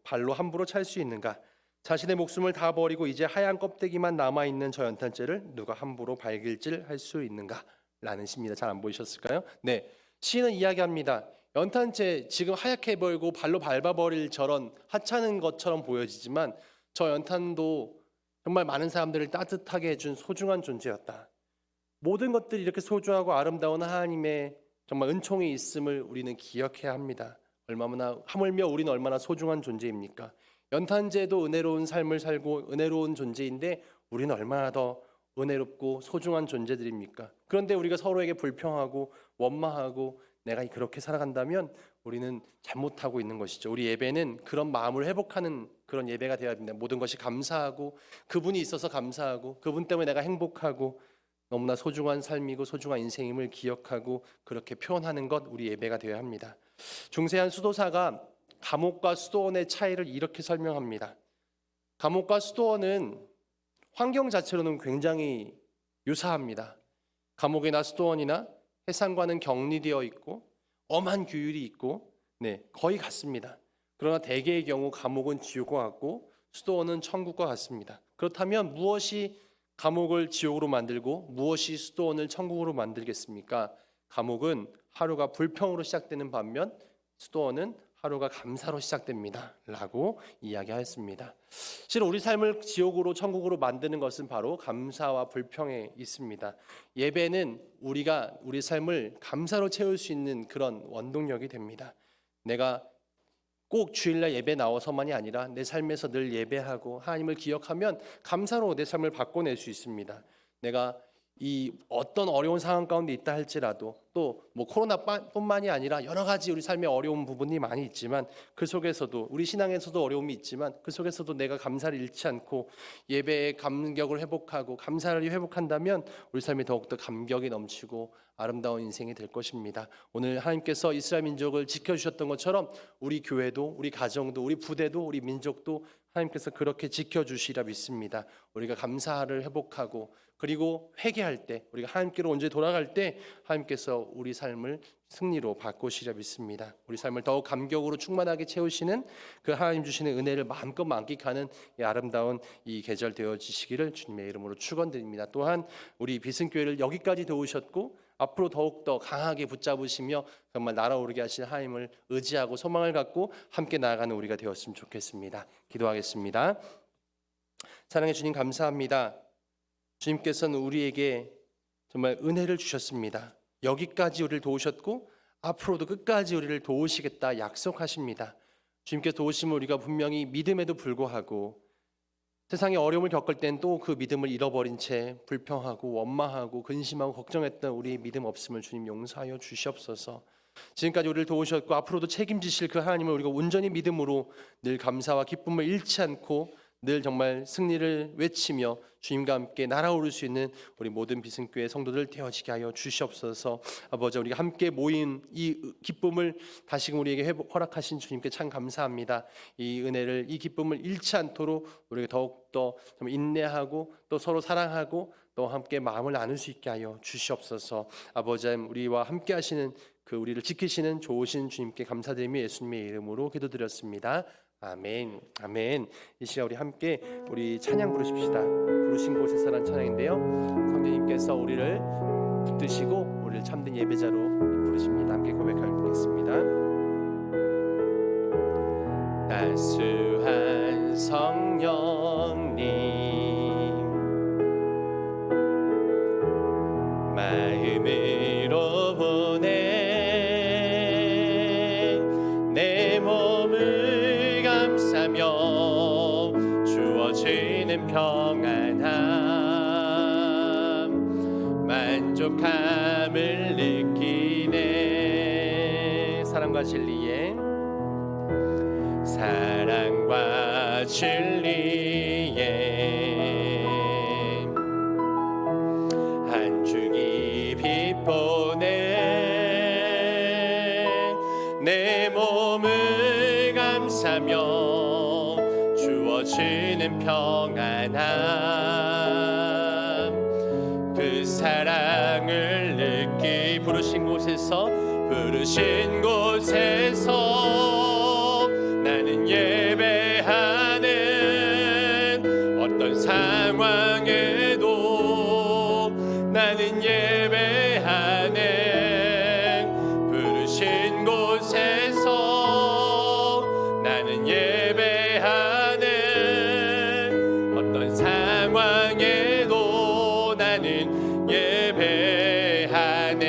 발로 함부로 찰 수 있는가? 자신의 목숨을 다 버리고 이제 하얀 껍데기만 남아있는 저 연탄재를 누가 함부로 발길질할 수 있는가? 라는 시입니다. 잘 안 보이셨을까요? 네, 시인은 이야기합니다. 연탄재 지금 하얗게 보이고 발로 밟아버릴 저런 하찮은 것처럼 보여지지만 저 연탄도 정말 많은 사람들을 따뜻하게 해준 소중한 존재였다. 모든 것들이 이렇게 소중하고 아름다운 하나님의 정말 은총이 있음을 우리는 기억해야 합니다. 얼마나 하물며 우리는 얼마나 소중한 존재입니까? 연탄재도 은혜로운 삶을 살고 은혜로운 존재인데 우리는 얼마나 더 은혜롭고 소중한 존재들입니까? 그런데 우리가 서로에게 불평하고 원망하고 내가 그렇게 살아간다면 우리는 잘못하고 있는 것이죠. 우리 예배는 그런 마음을 회복하는 그런 예배가 되어야 됩니다. 모든 것이 감사하고 그분이 있어서 감사하고 그분 때문에 내가 행복하고 너무나 소중한 삶이고 소중한 인생임을 기억하고 그렇게 표현하는 것 우리 예배가 되어야 합니다. 중세한 수도사가 감옥과 수도원의 차이를 이렇게 설명합니다. 감옥과 수도원은 환경 자체로는 굉장히 유사합니다. 감옥이나 수도원이나 해상과는 격리되어 있고 엄한 규율이 있고 거의 같습니다. 그러나 대개의 경우 감옥은 지옥과 같고 수도원은 천국과 같습니다. 그렇다면 무엇이 감옥을 지옥으로 만들고 무엇이 수도원을 천국으로 만들겠습니까? 감옥은 하루가 불평으로 시작되는 반면 수도원은 하루가 감사로 시작됩니다 라고 이야기하였습니다. 실은 우리 삶을 지옥으로 천국으로 만드는 것은 바로 감사와 불평에 있습니다. 예배는 우리가 우리 삶을 감사로 채울 수 있는 그런 원동력이 됩니다. 내가 꼭 주일날 예배 나와서만이 아니라 내 삶에서 늘 예배하고 하나님을 기억하면 감사로 내 삶을 바꿔낼 수 있습니다. 내가 이 어떤 어려운 상황 가운데 있다 할지라도 또 뭐 코로나뿐만이 아니라 여러 가지 우리 삶에 어려운 부분이 많이 있지만 그 속에서도 우리 신앙에서도 어려움이 있지만 그 속에서도 내가 감사를 잃지 않고 예배의 감격을 회복하고 감사를 회복한다면 우리 삶이 더욱더 감격이 넘치고 아름다운 인생이 될 것입니다. 오늘 하나님께서 이스라엘 민족을 지켜주셨던 것처럼 우리 교회도 우리 가정도 우리 부대도 우리 민족도 하나님께서 그렇게 지켜주시리라 믿습니다. 우리가 감사를 회복하고 그리고 회개할 때 우리가 하나님께로 온전히 돌아갈 때 하나님께서 우리 삶을 승리로 바꾸시리라 믿습니다. 우리 삶을 더욱 감격으로 충만하게 채우시는 그 하나님 주시는 은혜를 마음껏 만끽하는 이 아름다운 이 계절 되어지시기를 주님의 이름으로 축원드립니다. 또한 우리 비승교회를 여기까지 도우셨고 앞으로 더욱더 강하게 붙잡으시며 정말 날아오르게 하신 하나님을 의지하고 소망을 갖고 함께 나아가는 우리가 되었으면 좋겠습니다. 기도하겠습니다. 사랑해 주님 감사합니다. 주님께서는 우리에게 정말 은혜를 주셨습니다. 여기까지 우리를 도우셨고 앞으로도 끝까지 우리를 도우시겠다 약속하십니다. 주님께서 도우심을 우리가 분명히 믿음에도 불구하고 세상에 어려움을 겪을 땐 또 그 믿음을 잃어버린 채 불평하고 원망하고 근심하고 걱정했던 우리의 믿음 없음을 주님 용서하여 주시옵소서. 지금까지 우리를 도우셨고 앞으로도 책임지실 그 하나님을 우리가 온전히 믿음으로 늘 감사와 기쁨을 잃지 않고 늘 정말 승리를 외치며 주님과 함께 날아오를 수 있는 우리 모든 비승교회 성도들 되어지게 하여 주시옵소서. 아버지 우리가 함께 모인 이 기쁨을 다시금 우리에게 허락하신 주님께 참 감사합니다. 이 은혜를 이 기쁨을 잃지 않도록 우리가 더욱더 인내하고 또 서로 사랑하고 또 함께 마음을 나눌 수 있게 하여 주시옵소서. 아버지 우리와 함께 하시는 그 우리를 지키시는 좋으신 주님께 감사드리며 예수님의 이름으로 기도드렸습니다. 아멘. 아멘. 이 시간 우리 함께 우리 찬양 부르십시다. 부르신 곳에서란 찬양인데요. 성령님께서 우리를 붙드시고 우리를 참된 예배자로 부르십니다. 함께 고백하겠습니다. 따스한 성령님 마음으로 보내 내 몸을 감싸며 주어지는 평안함 만족함을 느끼네. 사랑과 진리에 한 줄기 빛 보내 넘치는 평안함 그 사랑을 느끼 부르신 곳에서 나는 예배하는 어떤 상황에도 나는 예배하는 부르신 곳에서 나는 예배하는 어떤 상황에도 나는 예배하네.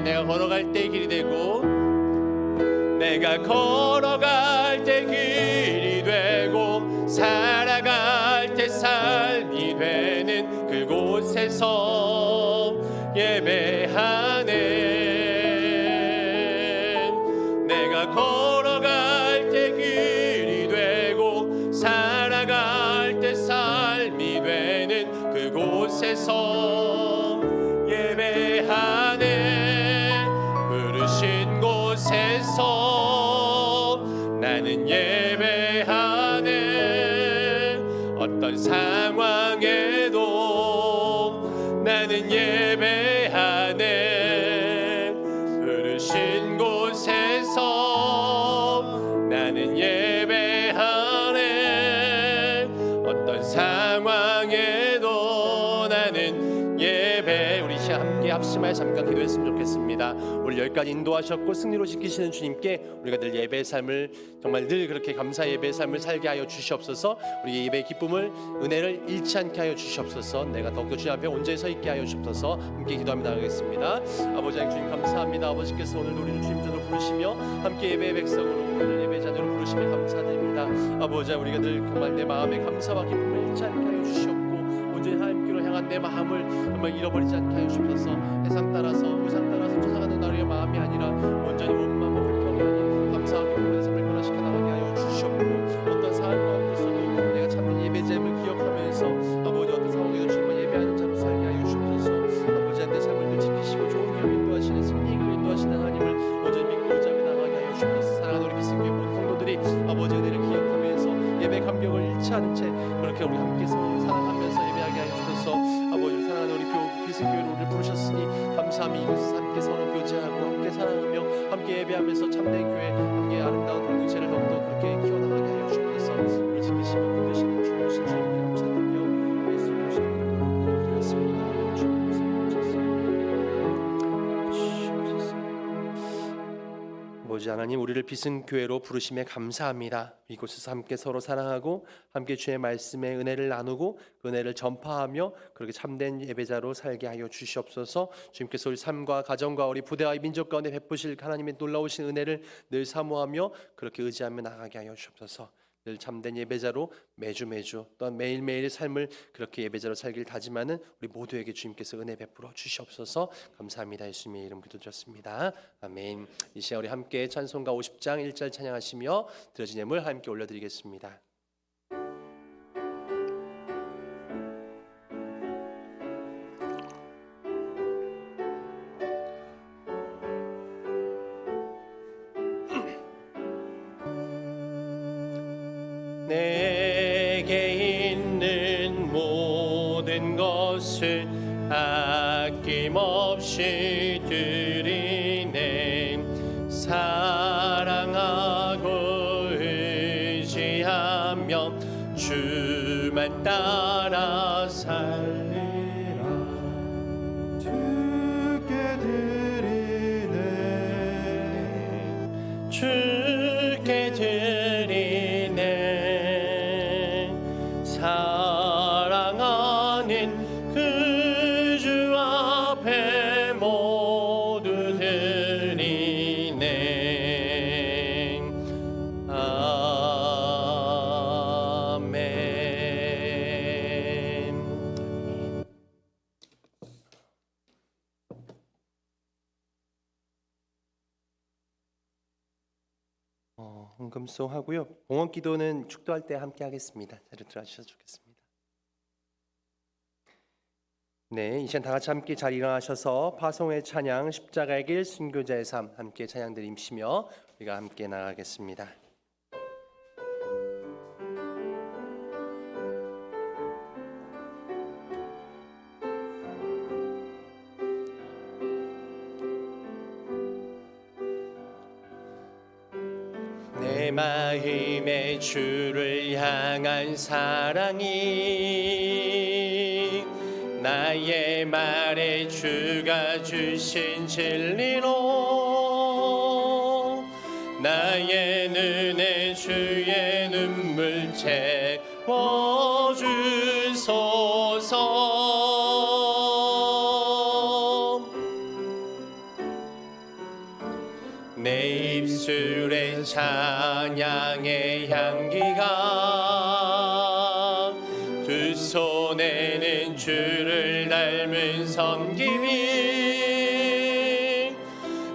내가 걸어갈 때 길이 되고 내가 걸어갈 때 길이 되고 살아갈 때 삶이 되는 그곳에서 예배하네. 내가 걸어갈 때 길이 되고 살아갈 때 삶이 되는 그곳에서 예배하네. 부르신 곳에서 나는 예배하네. 어떤 상황에도 나는 예배하네. 부르신 곳에서 나는 예배하네. 어떤 상황에도 나는 예배. 우리 시간 함께 합심하여 잠깐 기도했으면 좋겠습니다. 우리 여기까지 인도하셨고 승리로 지키시는 주님께 우리가 늘 예배의 삶을 정말 늘 그렇게 감사 예배의 삶을 살게 하여 주시옵소서. 우리 예배의 기쁨을 은혜를 잃지 않게 하여 주시옵소서. 내가 더욱더 주님 앞에 온전히 서 있게 하여 주옵소서. 함께 기도하며 나가겠습니다. 아버지 하나님 주님 감사합니다. 아버지께서 오늘 우리를 주님자로 부르시며 함께 예배의 백성으로 오늘 예배 자녀로 부르시며 감사드립니다. 아버지 우리가 늘 정말 내 마음의 감사와 기쁨을 잃지 않게 하여 주시옵고 온전히 하나님께로 향한 내 마음을 정말 잃어버리지 않게 하여 주옵소서. 세상 따라서 우상 따라서 쫓아가는 나의 마음이 아니라 온전히 원망과 불평이 아닌 감사와 기쁨의 삶을 변화시켜 나가게 하여 주시옵고 어떤 상황 가운데서도 내가 참된 예배자임을 기억하면서 아버지 어떤 상황에도 주님만 예배하는 자로 살게 하여 주옵소서. 아버지 내 삶을 늘 지키시고 좋은 길로 인도하시는 승리의 길로 인도하시는 하나님을 온전히 믿고 의지하며 나가게 하여 주옵소서. 사랑하는 우리 기승교회 모든 성도들이 아버지 은혜를 기억하면서 예배 감격을 잃지 않은 채 그렇게 우리 함께 서로 사랑하면서 예배하게 하여 주옵소서. 아버지 사랑하는 우리 기승교회로 우리를 부르셨으니 감사함이 이곳에서 함께 서로 교제하고 함께 사랑하며 함께 예배하면서 참된 교회 함께 아름다운 공동체를 더욱더 그렇게 키워나가게 하여 주옵소서. 우리 지키시며 붙드시는 주오신 주님께 감사드리며 예수 그리스도 이름으로 기도드렸습니다. 주님 감사합니다. 아버지 하나님 우리를 비승교회로 부르심에 감사합니다. 이곳에서 함께 서로 사랑하고 함께 주의 말씀의 은혜를 나누고 그 은혜를 전파하며 그렇게 참된 예배자로 살게 하여 주시옵소서. 주님께서 우리 삶과 가정과 우리 부대와 민족 가운데 베푸실 하나님의 놀라우신 은혜를 늘 사모하며 그렇게 의지하며 나가게 하여 주옵소서. 늘 참된 예배자로 매주 또한 매일매일의 삶을 그렇게 예배자로 살길 다짐하는 우리 모두에게 주님께서 은혜 베풀어 주시옵소서. 감사합니다. 예수님의 이름 기도드렸습니다. 아멘. 이 시간 우리 함께 찬송가 50장 1절 찬양하시며 드려진 예물 함께 올려드리겠습니다. 내게 있는 모든 것을 아낌없이 드리네. 사랑하고 의지하며 주만 따라 살리라. 주께 드리네. 주께 드리네. 사랑하는 그 주 앞에 모두 드리네. 아멘. 헌금송 하고요. 봉헌 기도는 축도할 때 함께 하겠습니다. 자리로 들어주셔서 좋겠습니다. 네, 이 시간 다 같이 함께 잘 일어나셔서 파송의 찬양 십자가의 길 순교자의 삶 함께 찬양 드리시며 우리가 함께 나가겠습니다. 내 마음의 주를 향한 사랑이 나의 말에 주가 주신 진리로 나의 눈에 주의 눈물 채워주소서. 내 입술에 찬양의 향기가 두 손에는 주를 닮은 섬김이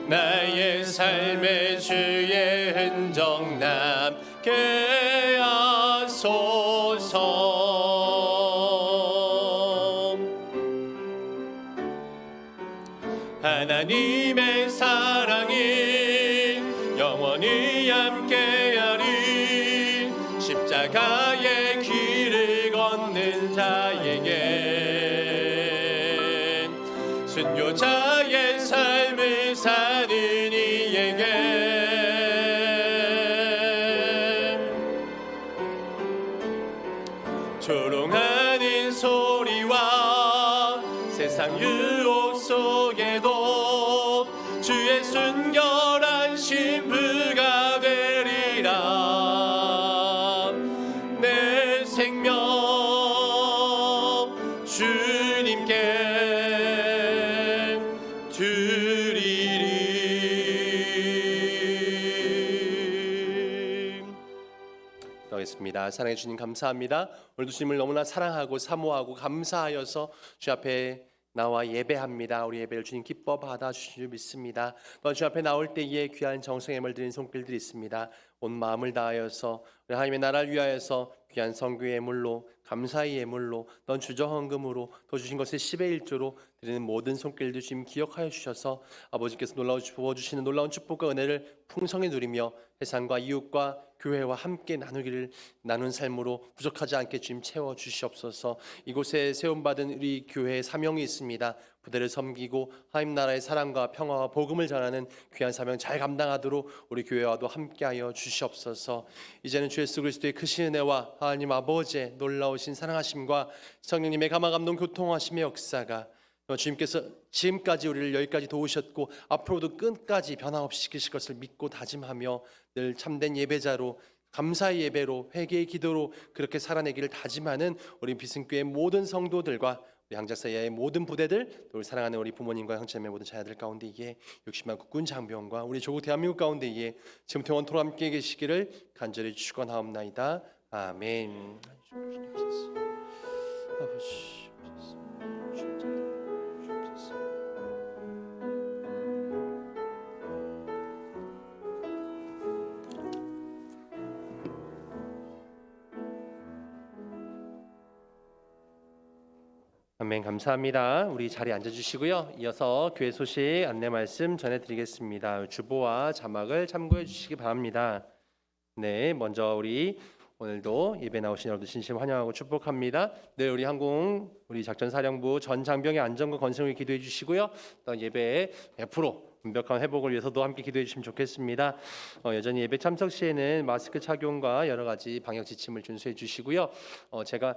나의 삶에 주의 흔적 남게 하소서. 하나님의 사랑이 영원히 함께하리. 십자가의 길을 걷는 자에게 순교자의 삶을 사는 이에게 조롱하는 소리와 세상 유혹 속에도 주의 순결한 신부가 되리라. 내 생명 주님께 드리리. 기도하겠습니다. 사랑해 주님 감사합니다. 오늘도 주님을 너무나 사랑하고 사모하고 감사하여서 주 앞에 나와 예배합니다. 우리 예배를 주님 기뻐 받아 주실 줄 믿습니다. 또한 주 앞에 나올 때에 귀한 정성의 예물을 드린 손길들이 있습니다. 온 마음을 다하여서 우리 하나님의 나라를 위하여서 귀한 선교의 예물로 감사의 예물로 넌 주저헌금으로 더 주신 것의 10의 1조로 드리는 모든 손길들 주님 기억하여 주셔서 아버지께서 부어주시는 놀라운 축복과 은혜를 풍성히 누리며 세상과 이웃과 교회와 함께 나눈 삶으로 부족하지 않게 주님 채워 주시옵소서. 이곳에 세움받은 우리 교회의 사명이 있습니다. 부대를 섬기고 하나님 나라의 사랑과 평화와 복음을 전하는 귀한 사명 잘 감당하도록 우리 교회와도 함께하여 주시옵소서. 이제는 주 예수 그리스도의 크신 은혜와 하나님 아버지의 놀라우신 사랑하심과 성령님의 감화감동 교통하심의 역사가 주님께서 지금까지 우리를 여기까지 도우셨고 앞으로도 끝까지 변함없이 지키실 것을 믿고 다짐하며 늘 참된 예배자로 감사의 예배로 회개의 기도로 그렇게 살아내기를 다짐하는 우리 비승교회 모든 성도들과 우리 항작사야의 모든 부대들, 또 우리 사랑하는 우리 부모님과 형제의 모든 자녀들 가운데 이에 60만 국군 장병과 우리 조국 대한민국 가운데 이에 지금부터 원토록 함께 계시기를 간절히 축원하옵나이다. 아멘. 아멘. 감사합니다. 우리 자리에 앉아주시고요. 이어서 교회 소식 안내 말씀 전해드리겠습니다. 주보와 자막을 참고해 주시기 바랍니다. 네, 먼저 우리 오늘도 예배 나오신 여러분들 진심 환영하고 축복합니다. 네, 우리 항공 우리 작전사령부 전 장병의 안전과 건승을 기도해 주시고요. 또 예배에 100% 완벽한 회복을 위해서도 함께 기도해 주시면 좋겠습니다. 여전히 예배 참석 시에는 마스크 착용과 여러 가지 방역 지침을 준수해 주시고요. 제가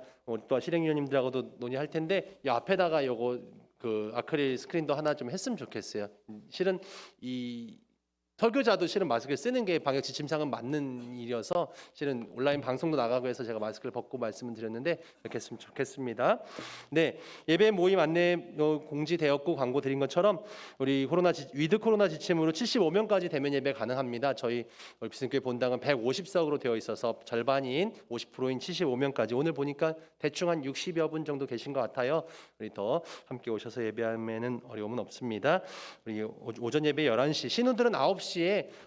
또 실행위원님들하고도 논의할 텐데 이 앞에다가 요거 그 아크릴 스크린도 하나 좀 했으면 좋겠어요. 실은 이 설교자도 실은 마스크를 쓰는 게 방역 지침상은 맞는 일이어서 실은 온라인 방송도 나가고 해서 제가 마스크를 벗고 말씀을 드렸는데 그렇게 했으면 좋겠습니다. 네, 예배 모임 안내 공지되었고 광고 드린 것처럼 우리 위드 코로나 지침으로 75명까지 대면 예배 가능합니다. 저희 비승교회 본당은 150석으로 되어 있어서 절반인 50%인 75명까지 오늘 보니까 대충 한 60여 분 정도 계신 것 같아요. 우리 더 함께 오셔서 예배하면은 어려움은 없습니다. 우리 오전 예배 11시, 신우들은 9시에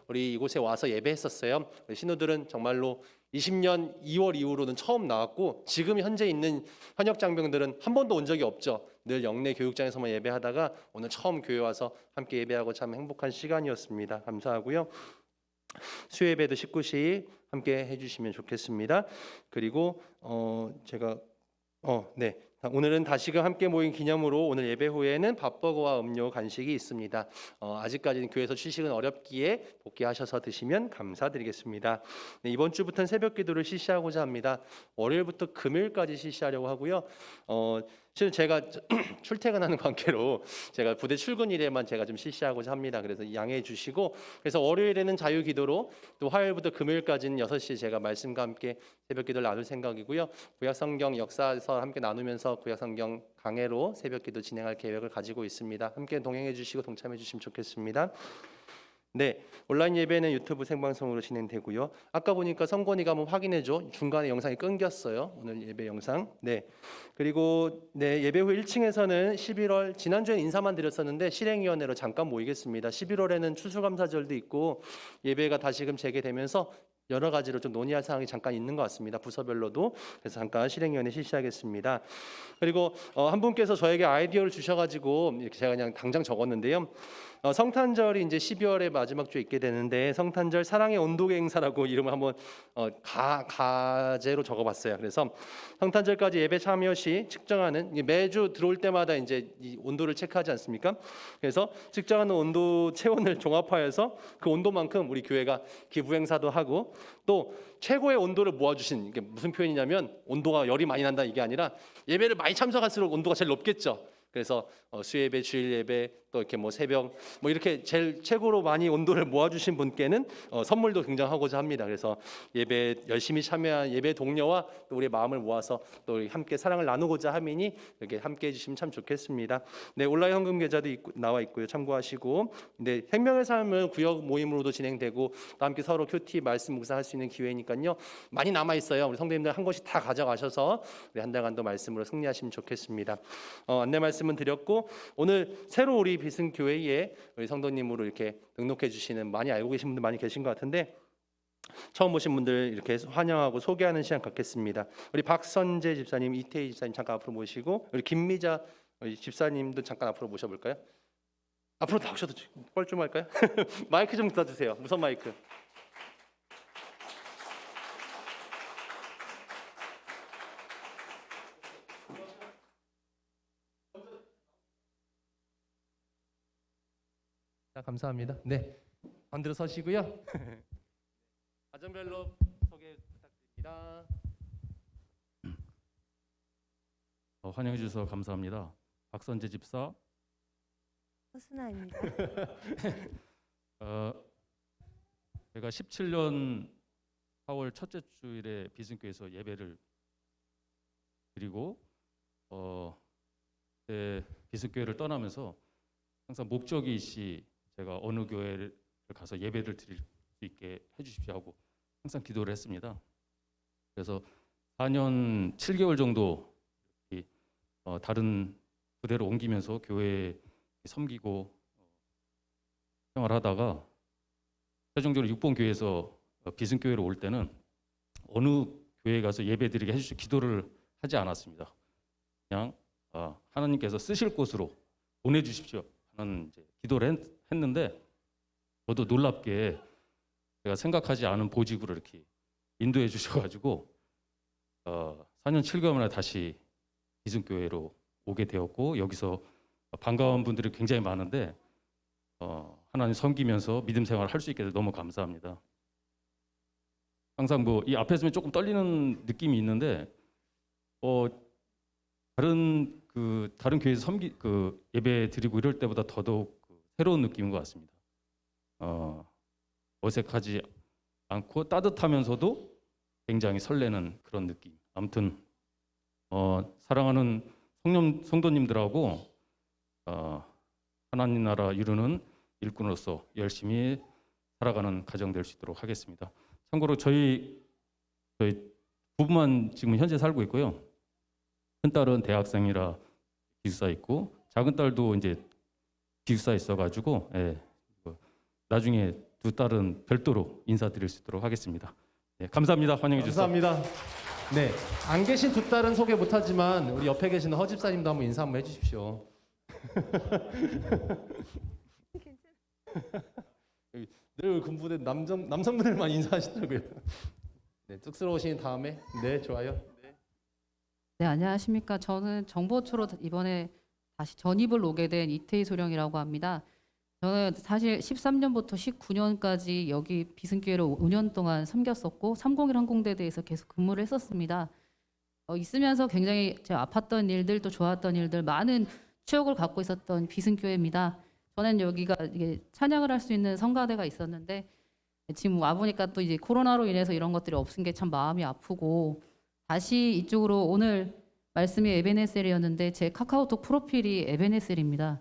우리 이곳에 와서 예배했었어요. 우리 신우들은 정말로 20년 2월 이후로는 처음 나왔고 지금 현재 있는 현역 장병들은 한 번도 온 적이 없죠. 늘 영내 교육장에서만 예배하다가 오늘 처음 교회 와서 함께 예배하고 참 행복한 시간이었습니다. 감사하고요. 수요예배도 19시 함께 해주시면 좋겠습니다. 그리고 제가 네, 오늘은 다시금 함께 모인 기념으로 오늘 예배 후에는 밥버거와 음료 간식이 있습니다. 아직까지는 교회에서 취식은 어렵기에 복귀하셔서 드시면 감사드리겠습니다. 네, 이번 주부터는 새벽기도를 실시하고자 합니다. 월요일부터 금요일까지 실시하려고 하고요. 실은 제가 출퇴근하는 관계로 제가 부대 출근일에만 제가 좀 실시하고자 합니다. 그래서 양해해 주시고, 그래서 월요일에는 자유기도로, 또 화요일부터 금요일까지는 6시에 제가 말씀과 함께 새벽기도를 나눌 생각이고요. 구약성경 역사서 함께 나누면서 구약성경 강해로 새벽기도 진행할 계획을 가지고 있습니다. 함께 동행해 주시고 동참해 주시면 좋겠습니다. 네, 온라인 예배는 유튜브 생방송으로 진행되고요. 아까 보니까 성권이가 한번 확인해줘. 중간에 영상이 끊겼어요. 오늘 예배 영상. 네, 그리고 네, 예배 후 1층에서는 11월 지난주에 인사만 드렸었는데 실행위원회로 잠깐 모이겠습니다. 11월에는 추수감사절도 있고 예배가 다시금 재개되면서 여러 가지로 좀 논의할 사항이 잠깐 있는 것 같습니다. 부서별로도. 그래서 잠깐 실행위원회 실시하겠습니다. 그리고 한 분께서 저에게 아이디어를 주셔가지고 이렇게 제가 그냥 당장 적었는데요. 성탄절이 이제 12월의 마지막 주에 있게 되는데 성탄절 사랑의 온도계 행사라고 이름을 한번 가제로 적어봤어요. 그래서 성탄절까지 예배 참여 시 측정하는, 매주 들어올 때마다 이제 이 온도를 체크하지 않습니까? 그래서 측정하는 온도 체온을 종합하여서 그 온도만큼 우리 교회가 기부 행사도 하고, 또 최고의 온도를 모아주신, 이게 무슨 표현이냐면 온도가 열이 많이 난다 이게 아니라 예배를 많이 참석할수록 온도가 제일 높겠죠. 그래서 수예배, 주일예배, 또 이렇게 뭐 새벽 뭐 이렇게 제일 최고로 많이 온도를 모아주신 분께는 선물도 굉장하고자 합니다. 그래서 예배 열심히 참여한 예배 동료와 또 우리의 마음을 모아서 또 함께 사랑을 나누고자 함이니 이렇게 함께 해주시면 참 좋겠습니다. 네, 온라인 헌금 계좌도 나와 있고요. 참고하시고, 네, 생명의 삶은 구역 모임으로도 진행되고 또 함께 서로 큐티 말씀 묵상할 수 있는 기회니까요. 많이 남아 있어요. 우리 성도님들 한 곳씩 다 가져가셔서 우리 한 달간도 말씀으로 승리하시면 좋겠습니다. 안내 말씀은 드렸고, 오늘 새로 우리 비승교회에 우리 성도님으로 이렇게 등록해 주시는, 많이 알고 계신 분들 많이 계신 것 같은데 처음 오신 분들 이렇게 환영하고 소개하는 시간 갖겠습니다. 우리 박선재 집사님, 이태희 집사님 잠깐 앞으로 모시고, 우리 김미자 우리 집사님도 잠깐 앞으로 모셔볼까요? 앞으로 나오셔도 뻘쭘 할까요? 마이크 좀 닫으세요. 무선 마이크. 자, 감사합니다. 네, 반대로 서시고요. 가정별로 소개 부탁드립니다. 환영해 주셔서 감사합니다. 박선재 집사. 허순아입니다. 제가 17년 4월 첫째 주일에 비승교에서 예배를 드리고 비승교회를 떠나면서 항상 목적이 있이 제가 어느 교회를 가서 예배를 드릴 수 있게 해주십시오 하고 항상 기도를 했습니다. 그래서 4년 7개월 정도 다른 부대로 옮기면서 교회에 섬기고 생활하다가 최종적으로 6번 교회에서 비승교회로 올 때는 어느 교회에 가서 예배드리게 해주시고 기도를 하지 않았습니다. 그냥 하나님께서 쓰실 곳으로 보내주십시오 하는 이제 기도를 했는데, 저도 놀랍게 제가 생각하지 않은 보직으로 이렇게 인도해 주셔가지고 4년 7개월 만에 다시 비승교회로 오게 되었고, 여기서 반가운 분들이 굉장히 많은데 하나님 섬기면서 믿음 생활을 할 수 있게 돼서 너무 감사합니다. 항상 뭐 이 앞에 서면 조금 떨리는 느낌이 있는데 다른 교회에서 예배 드리고 이럴 때보다 더더욱 새로운 느낌인 것 같습니다. 어색하지 않고 따뜻하면서도 굉장히 설레는 그런 느낌. 아무튼 사랑하는 성도님들하고 하나님 나라 이루는 일꾼으로서 열심히 살아가는 가정 될 수 있도록 하겠습니다. 참고로 저희 부부만 지금 현재 살고 있고요. 큰 딸은 대학생이라 기숙사 있고, 작은 딸도 이제 기숙사 있어가지고 나중에 두 딸은 별도로 인사드릴 수 있도록 하겠습니다. 네, 감사합니다. 환영해 주셔서. 감사합니다. 네, 안 계신 두 딸은 소개 못하지만 우리 옆에 계시는 허 집사님도 한번 인사 한번 해주십시오. 늘 군부대 남성분들만 인사하시더라고요. 네, 쑥스러우신 다음에 네, 좋아요. 네. 네, 안녕하십니까. 저는 정보초로 이번에 다시 전입을 오게 된 이태희 소령이라고 합니다. 저는 사실 13년부터 19년까지 여기 비승교회를 5년 동안 섬겼었고 301 항공대대에서 계속 근무를 했었습니다. 있으면서 굉장히 제가 아팠던 일들 또 좋았던 일들 많은 추억을 갖고 있었던 비승교회입니다. 저는 여기가 이게 찬양을 할 수 있는 성가대가 있었는데 지금 와 보니까 또 이제 코로나로 인해서 이런 것들이 없은 게 참 마음이 아프고 다시 이쪽으로 오늘 말씀이 에베네셀이었는데 제 카카오톡 프로필이 에베네셀입니다.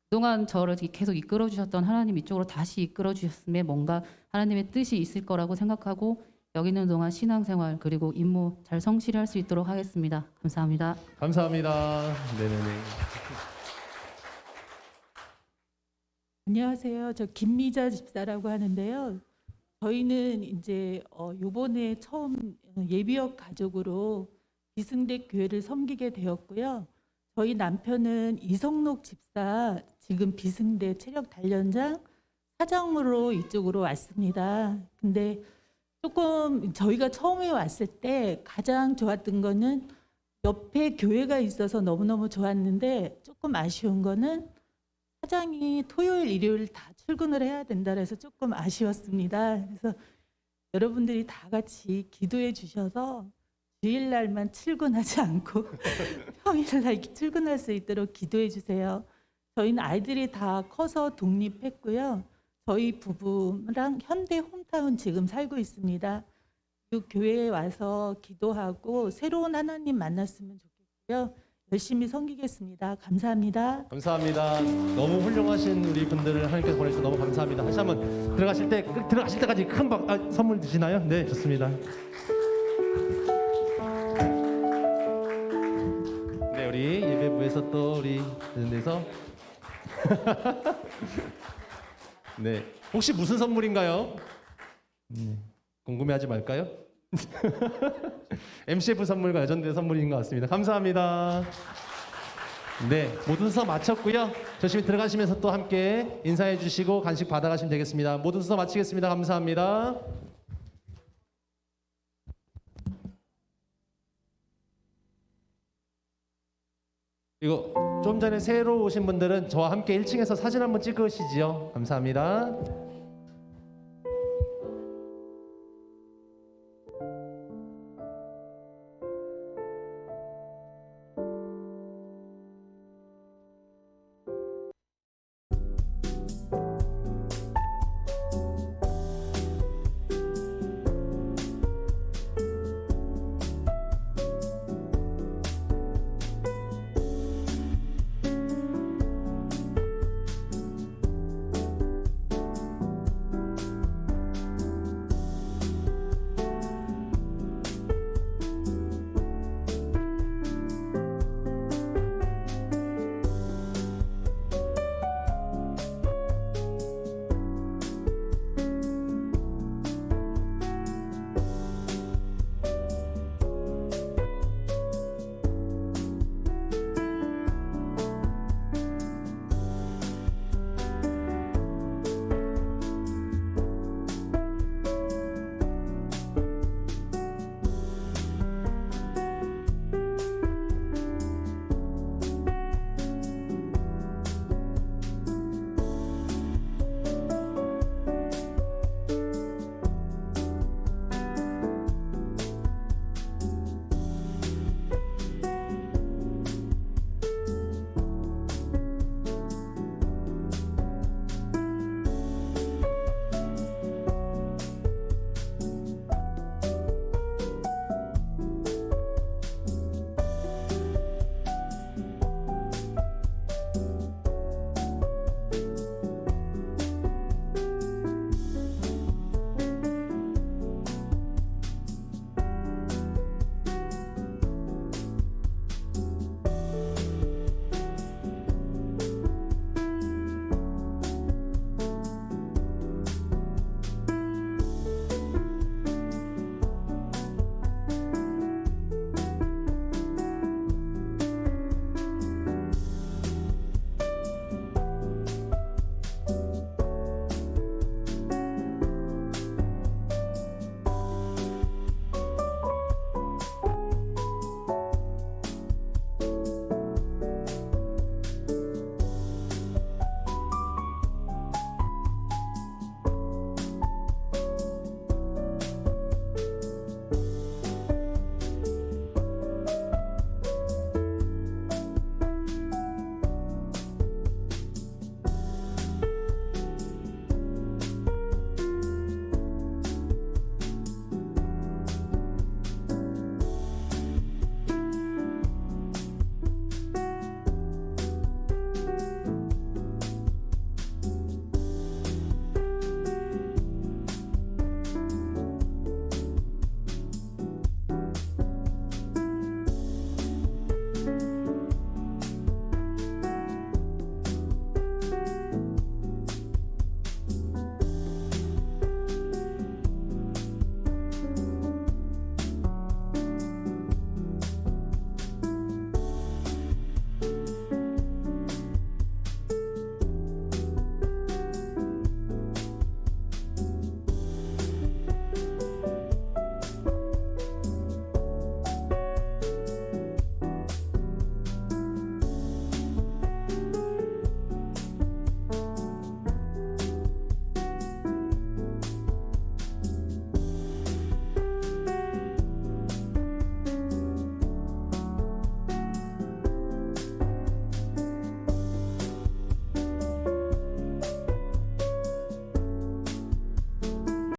그동안 저를 계속 이끌어 주셨던 하나님 이쪽으로 다시 이끌어 주셨음에 뭔가 하나님의 뜻이 있을 거라고 생각하고 여기 있는 동안 신앙생활 그리고 임무 잘 성실히 할 수 있도록 하겠습니다. 감사합니다. 감사합니다. 네네네. 안녕하세요. 저 김미자 집사라고 하는데요. 저희는 이제 요번에 처음 예비역 가족으로 비승대 교회를 섬기게 되었고요. 저희 남편은 이성록 집사 지금 비승대 체력 단련장 사장으로 이쪽으로 왔습니다. 근데 조금 저희가 처음에 왔을 때 가장 좋았던 거는 옆에 교회가 있어서 너무너무 좋았는데 조금 아쉬운 거는 사장이 토요일, 일요일 다 출근을 해야 된다 그래서 조금 아쉬웠습니다. 그래서 여러분들이 다 같이 기도해 주셔서 주일날만 출근하지 않고 평일날 출근할 수 있도록 기도해 주세요. 저희는 아이들이 다 커서 독립했고요. 저희 부부랑 현대 홈타운 지금 살고 있습니다. 이 교회에 와서 기도하고 새로운 하나님 만났으면 좋겠고요. 열심히 섬기겠습니다. 감사합니다. 감사합니다. 너무 훌륭하신 우리 분들을 하나님께서 보내주셔서 너무 감사합니다. 다시 한번 들어가실 때까지 큰 선물 드시나요? 네, 좋습니다. 네, 우리 예배부에서 또 우리 이런 데서 네, 혹시 무슨 선물인가요? 궁금해하지 말까요? MCF 선물과 여전대 선물인 것 같습니다. 감사합니다. 네, 모든 순서 마쳤고요. 조심히 들어가시면서 또 함께 인사해 주시고 간식 받아가시면 되겠습니다. 모든 순서 마치겠습니다. 감사합니다. 이거 좀 전에 새로 오신 분들은 저와 함께 1층에서 사진 한번 찍으시지요. 감사합니다.